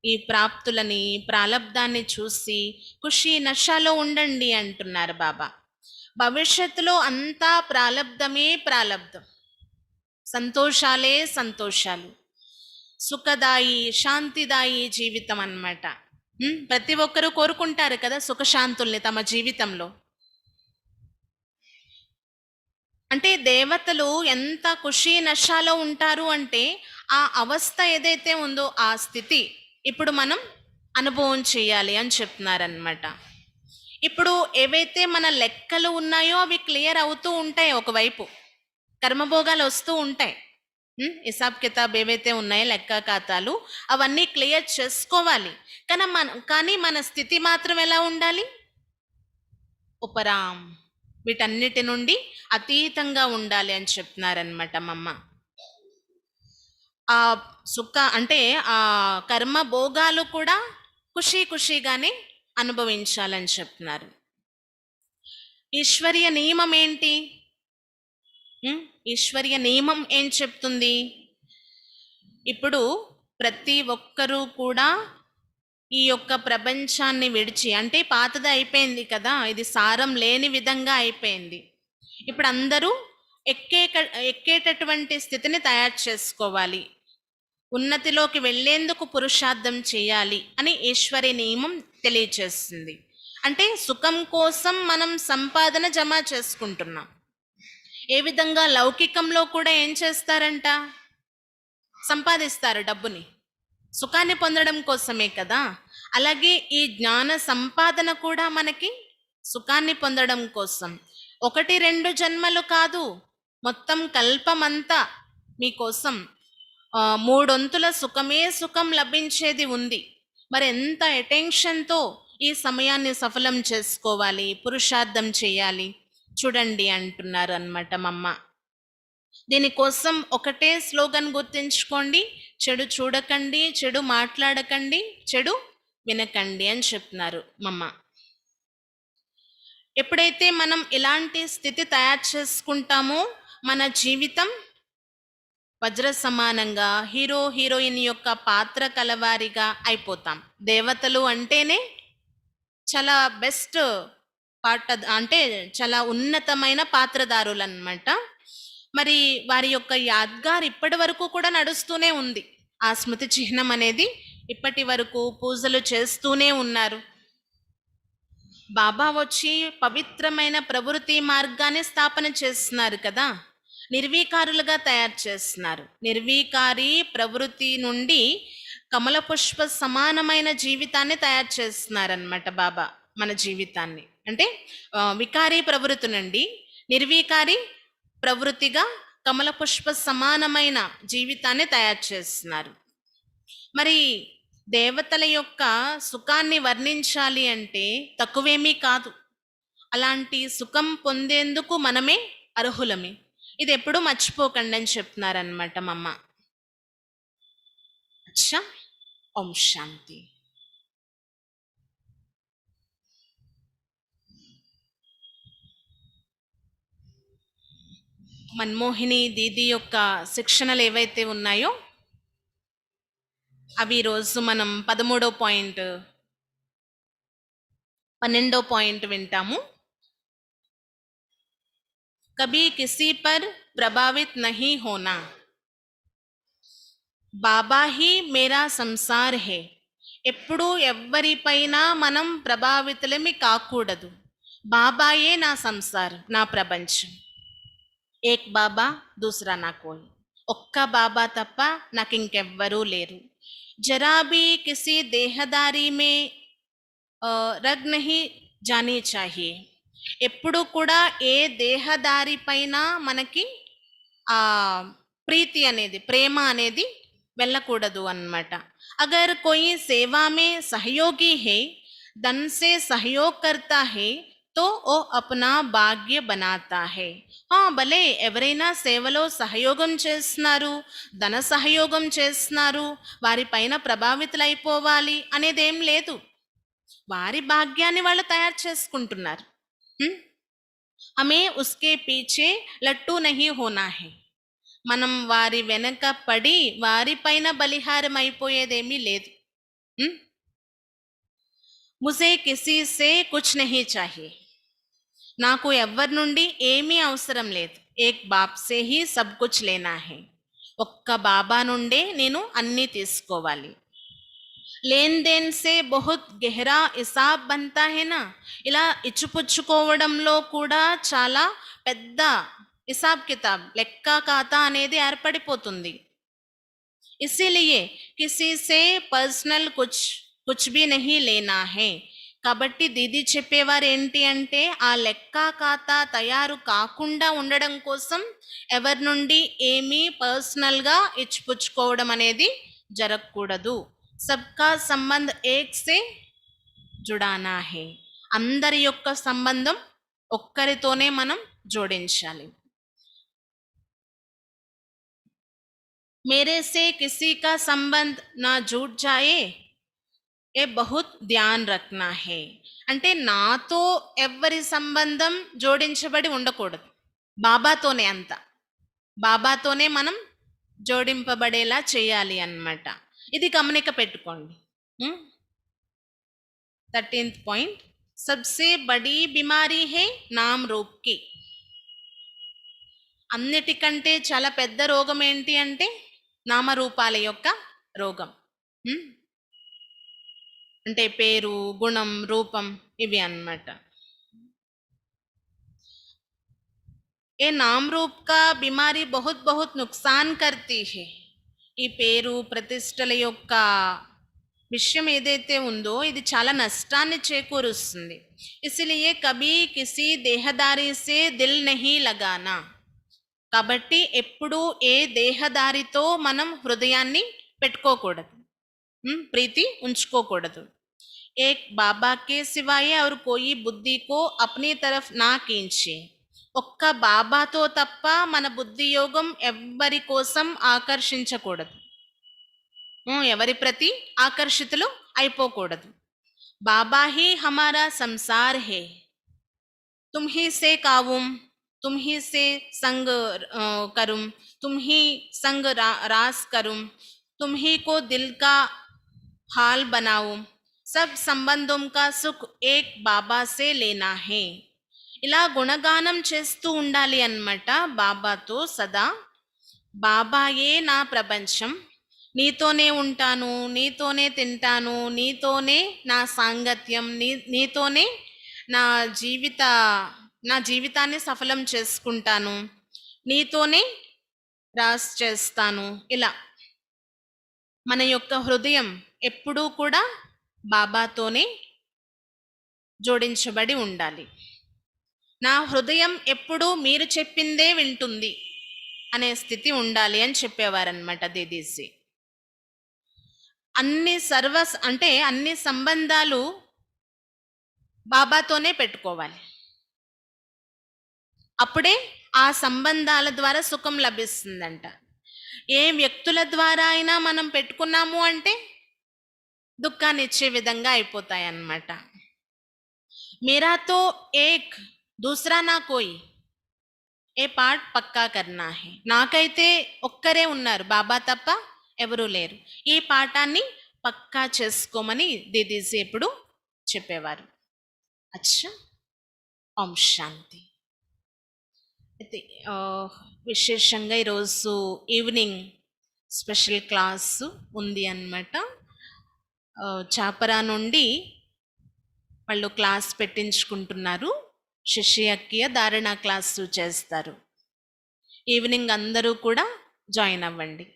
ఈ ప్రాప్తులని, ప్రాలబ్ధాన్ని చూసి ఖుషి నషాలో ఉండండి అంటున్నారు బాబా. భవిష్యత్తులో అంతా ప్రాలబ్ధమే ప్రాలబ్ధం, సంతోషాలే సంతోషాలు, సుఖదాయి శాంతిదాయి జీవితం అన్నమాట. ప్రతి ఒక్కరూ కోరుకుంటారు కదా సుఖశాంతుల్ని తమ జీవితంలో. అంటే దేవతలు ఎంత ఖుషి నషాలో ఉంటారు అంటే ఆ అవస్థ ఏదైతే ఉందో ఆ స్థితి ఇప్పుడు మనం అనుభవం చేయాలి అని చెప్తున్నారనమాట. ఇప్పుడు ఏవైతే మన లెక్కలు ఉన్నాయో అవి క్లియర్ అవుతూ ఉంటాయి. ఒకవైపు కర్మభోగాలు వస్తూ ఉంటాయి. హిసాబ్ కితాబ్ ఏవైతే ఉన్నాయో లెక్క ఖాతాలు అవన్నీ క్లియర్ చేసుకోవాలి. కానీ మన స్థితి మాత్రం ఎలా ఉండాలి? ఉపరాం, వీటన్నిటి నుండి అతీతంగా ఉండాలి అని చెప్తున్నారనమాట మమ్మ. ఆ సుఖ అంటే ఆ కర్మ భోగాలు కూడా ఖుషీగానే అనుభవించాలని చెప్తున్నారు. ఈశ్వర్య నియమం ఏంటి? ఈశ్వర్య నియమం ఏం చెప్తుంది? ఇప్పుడు ప్రతి ఒక్కరూ కూడా ఈ యొక్క ప్రపంచాన్ని విడిచి, అంటే పాతది అయిపోయింది కదా, ఇది సారం లేని విధంగా అయిపోయింది. ఇప్పుడు అందరూ ఎక్కేటటువంటి స్థితిని తయారు చేసుకోవాలి, ఉన్నతిలోకి వెళ్ళేందుకు పురుషార్థం చేయాలి అని ఈశ్వరి నియమం తెలియచేస్తుంది. అంటే సుఖం కోసం మనం సంపాదన జమ చేసుకుంటున్నాం. ఏ విధంగా లౌకికంలో కూడా ఏం చేస్తారంట? సంపాదిస్తారు డబ్బుని, సుఖాన్ని పొందడం కోసమే కదా. అలాగే ఈ జ్ఞాన సంపాదన కూడా మనకి సుఖాన్ని పొందడం కోసం. 1-2 జన్మలు కాదు, మొత్తం కల్పమంతా మీకోసం 3 వంతుల సుఖమే సుఖం లభించేది ఉంది. మరి ఎంత అటెన్షన్తో ఈ సమయాన్ని సఫలం చేసుకోవాలి, పురుషార్థం చేయాలి చూడండి అంటున్నారు అన్నమాట మా అమ్మ. దీనికోసం ఒకటే స్లోగన్ గుర్తుంచుకోండి, చెడు చూడకండి, చెడు మాట్లాడకండి, చెడు వినకండి అని చెప్తున్నారు మమ్మ. ఎప్పుడైతే మనం ఇలాంటి స్థితి తయారు చేసుకుంటామో మన జీవితం వజ్ర సమానంగా హీరో హీరోయిన్ యొక్క పాత్ర కలవారిగా అయిపోతాం. దేవతలు అంటేనే చాలా బెస్ట్ పాట, అంటే చాలా ఉన్నతమైన పాత్రదారులు అన్నమాట. మరి వారి యొక్క యాద్గార్ ఇప్పటి వరకు కూడా నడుస్తూనే ఉంది. ఆ స్మృతి చిహ్నం అనేది ఇప్పటి వరకు పూజలు చేస్తూనే ఉన్నారు. బాబా వచ్చి పవిత్రమైన ప్రవృత్తి మార్గాన్ని స్థాపన చేస్తున్నారు కదా, నిర్వీకారులుగా తయారు చేస్తున్నారు. నిర్వీకారి ప్రవృత్తి నుండి కమల పుష్ప సమానమైన జీవితాన్ని తయారు చేస్తున్నారు అన్నమాట బాబా మన జీవితాన్ని. అంటే వికారీ ప్రవృత్తి నుండి నిర్వీకారి ప్రవృత్తిగా కమల పుష్ప సమానమైన జీవితాన్ని తయారు చేస్తున్నారు. మరి దేవతల యొక్క సుఖాన్ని వర్ణించాలి అంటే తక్కువేమీ కాదు. అలాంటి సుఖం పొందేందుకు మనమే అర్హులమే. ఇది ఎప్పుడూ మర్చిపోకండి అని చెప్తున్నారనమాట మా అమ్మ. అచ్చా, ఓం శాంతి. మన్మోహిని దీది యొక్క శిక్షణలు ఏవైతే ఉన్నాయో అవి ఈరోజు మనం 13వ పాయింట్ 12వ పాయింట్ వింటాము. Kabhi కిసీ per ప్రభావిత్ Nahi హోనా, Baba he మేరా సంసార్ హే. ఎప్పుడూ ఎవ్వరిపైన మనం ప్రభావితులమి కాకూడదు. బాబాయే నా సంసారం, నా ప్రపంచం. ఏక్ బాబా దూసరా నా కోయి. ఒక్క బాబా తప్ప నాకు ఇంకెవ్వరూ లేరు. జరా భీ కిసీ దేహదారీ మే రగ్ నహీ జానీ చాహియే. ఎప్పుడు కూడా ఏ దేహదారి పైన మనకి ఆ ప్రీతి అనేది, ప్రేమ అనేది వెళ్ళకూడదు అన్నమాట. అగర్ కోయి సేవా మే సహయోగి హే, ధన్ సే సహయోగ్ కర్తా హే తో ఓ అప్నా భాగ్య బనాతా హే. భలే ఎవరైనా సేవలో సహయోగం చేస్తున్నారు, ధన సహయోగం చేస్తున్నారు, వారిపైన ప్రభావితులైపోవాలి అనేదేం లేదు. వారి భాగ్యాన్ని వాళ్ళు తయారు చేసుకుంటున్నారు. హమే ఉస్కే పీచే లట్టు నహీ హోనా హే. మనం వారి వెనక పడి వారిపైన బలిహారం అయిపోయేదేమీ లేదు. ముజే కిసీ సే కుచ్ నహీ చాహియే. నాకు ఎవ్వరి నుండి ఏమీ అవసరం లేదు. ఏక్ బాప్ సే హీ సబ్ కుచ్ లేనా హే. ఒక్క బాబా నుండే నేను అన్నీ తీసుకోవాలి. లేన్ దేన్ సే బహుత్ గెహరా హిసాబ్ బంతా హేనా. ఇలా ఇచ్చిపుచ్చుకోవడంలో కూడా చాలా పెద్ద హిసాబ్ కితాబ్, లెక్క ఖాతా అనేది ఏర్పడిపోతుంది. ఇసిలియే కిసీ సే పర్సనల్ కుచ్ భీ నహీ లేనా హే. కాబట్టి దీది చెప్పేవారు ఏంటి అంటే ఆ లెక్క ఖాతా తయారు కాకుండా ఉండడం కోసం ఎవరి నుండి ఏమీ పర్సనల్గా ఇచ్చిపుచ్చుకోవడం అనేది జరగకూడదు. సబ్కా సంబంధ్ ఏక్ సే జుడానా హే. అందరి యొక్క సంబంధం ఒక్కరితోనే మనం జోడించాలి. मेरे से किसी का संबंध ना जुट जाए, ఏ బహుత్ ధ్యాన్ రఖనా హే. అంటే నాతో ఎవ్వరి సంబంధం జోడించబడి ఉండకూడదు, బాబాతోనే అంత. బాబాతోనే మనం జోడింపబడేలా చేయాలి అన్నమాట. ఇది గమనిక పెట్టుకోండి. 13th పాయింట్, సబ్సే బడీ బిమారీ హే నామ్ రూప్ కి. అన్నిటికంటే చాలా పెద్ద రోగం ఏంటి అంటే నామరూపాల యొక్క రోగం. అంటే పేరు, గుణం, రూపం ఇవి అన్నమాట. ఏ నామ్ రూప్ కా బిమారీ బహుత్ బహుత్ నుక్సాన్ కర్తీ హే. ఈ పేరు ప్రతిష్టల యొక్క విషయం ఏదైతే ఉందో ఇది చాలా నష్టాన్ని చేకూరుస్తుంది. ఇసిలియే కభీ కిసీ దేహదారీ సే దిల్ నహీ లగానా. కాబట్టి ఎప్పుడూ ఏ దేహదారితో మనం హృదయాన్ని పెట్టుకోకూడదు. ప్రీతి ఉంచుకోకూడదు. एक बाबा के सिवाय और कोई బుద్ధి को अपनी तरफ ना खींचे. ఒక్క బాబాతో తప్ప మన బుద్ధి యోగం ఎవ్వరి కోసం ఆకర్షించకూడదు. ఎవరి ప్రతి ఆకర్షితులు అయిపోకూడదు. బాబా హీ హమారా సంసార్ హే. तुम ही से कावुम, तुम ही से संग करूं, तुम ही संग रास करूं, तुम ही को दिल का हाल बनाऊं, सब संबंधों का सुख एक బాబా से लेना है. ఇలా గుణగానం చేస్తూ ఉండాలి అన్నమాట బాబాతో సదా. బాబాయే నా ప్రపంచం, నీతోనే ఉంటాను, నీతోనే తింటాను, నీతోనే నా సాంగత్యం, నీతోనే నా జీవిత నా జీవితాన్ని సఫలం చేసుకుంటాను, నీతోనే రాస్ చేస్తాను. ఇలా మన యొక్క హృదయం ఎప్పుడూ కూడా బాబాతోనే జోడించబడి ఉండాలి. నా హృదయం ఎప్పుడూ మీరు చెప్పిందే వింటుంది అనే స్థితి ఉండాలి అని చెప్పేవారనమాట దీదీజీ. అన్ని సంబంధాలు బాబాతోనే పెట్టుకోవాలి. అప్పుడే ఆ సంబంధాల ద్వారా సుఖం లభిస్తుందంట. ఏ వ్యక్తుల ద్వారా అయినా మనం పెట్టుకున్నాము అంటే దుఃఖాన్ని ఇచ్చే విధంగా అయిపోతాయి అన్నమాట. मेरा तो एक दूसरा ना कोई, ఏ పార్ట్ పక్కా కర్నా హే. నాకైతే ఒక్కరే ఉన్నారు, బాబా తప్ప ఎవరూ లేరు. ఈ పాఠాన్ని పక్కా చేసుకోమని దీదీజీ ఎప్పుడు చెప్పేవారు. అచ్చా, ఓం శాంతి. అయితే విశేషంగా ఈరోజు ఈవినింగ్ స్పెషల్ క్లాసు ఉంది అన్నమాట. చాపరా నుండి వాళ్ళు క్లాస్ పెట్టించుకుంటున్నారు. శిష్యక్య ధారణ క్లాసు చేస్తారు. ఈవినింగ్ అందరూ కూడా జాయిన్ అవ్వండి.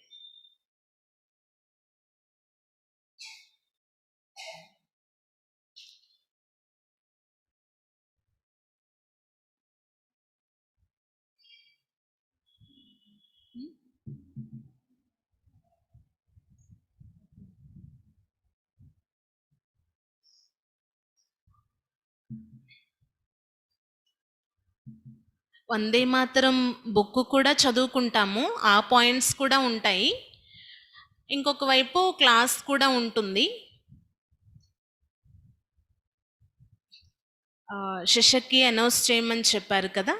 వందే మాతరం బుక్ కూడా చదువుకుంటాము, ఆ పాయింట్స్ కూడా ఉంటాయి. ఇంకొక వైపు క్లాస్ కూడా ఉంటుంది. శిష్యకి అనౌన్స్ చేయమని చెప్పారు కదా.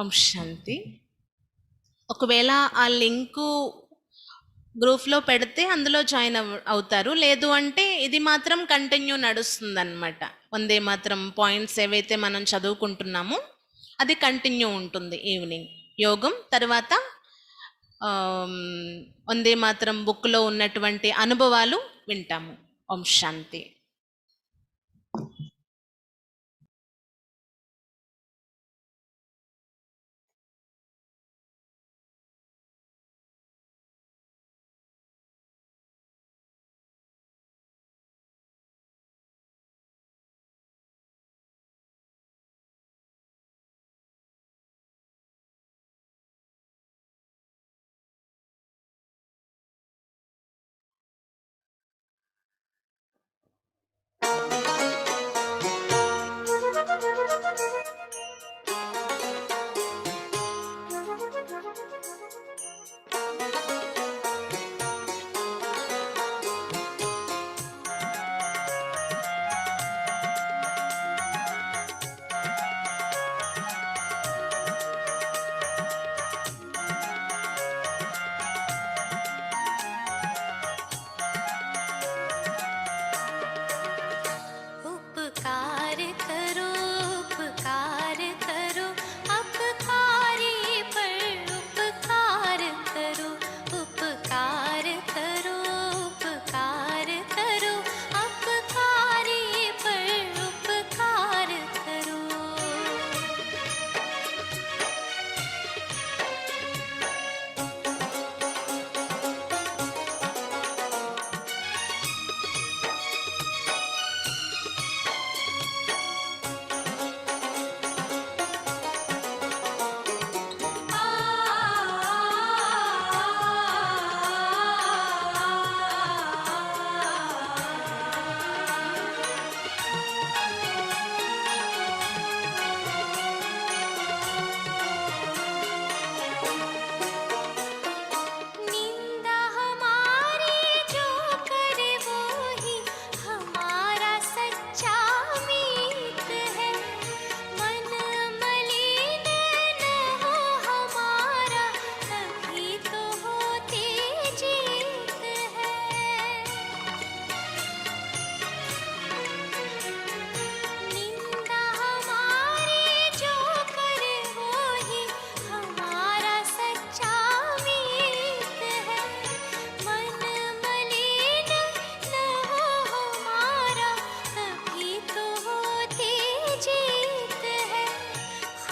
ఓం శాంతి. ఒకవేళ ఆ లింకు గ్రూప్లో పెడితే అందులో జాయిన్ అవుతారు. లేదు అంటే ఇది మాత్రం కంటిన్యూ నడుస్తుందన్నమాట. వందే మాత్రం పాయింట్స్ ఏవైతే మనం చదువుకుంటున్నామో అది కంటిన్యూ ఉంటుంది. ఈవినింగ్ యోగం తర్వాత వందే మాత్రం బుక్లో ఉన్నటువంటి అనుభవాలు వింటాము. ఓం శాంతి.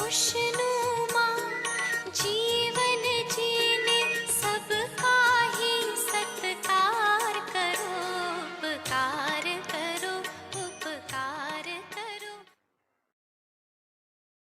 खुश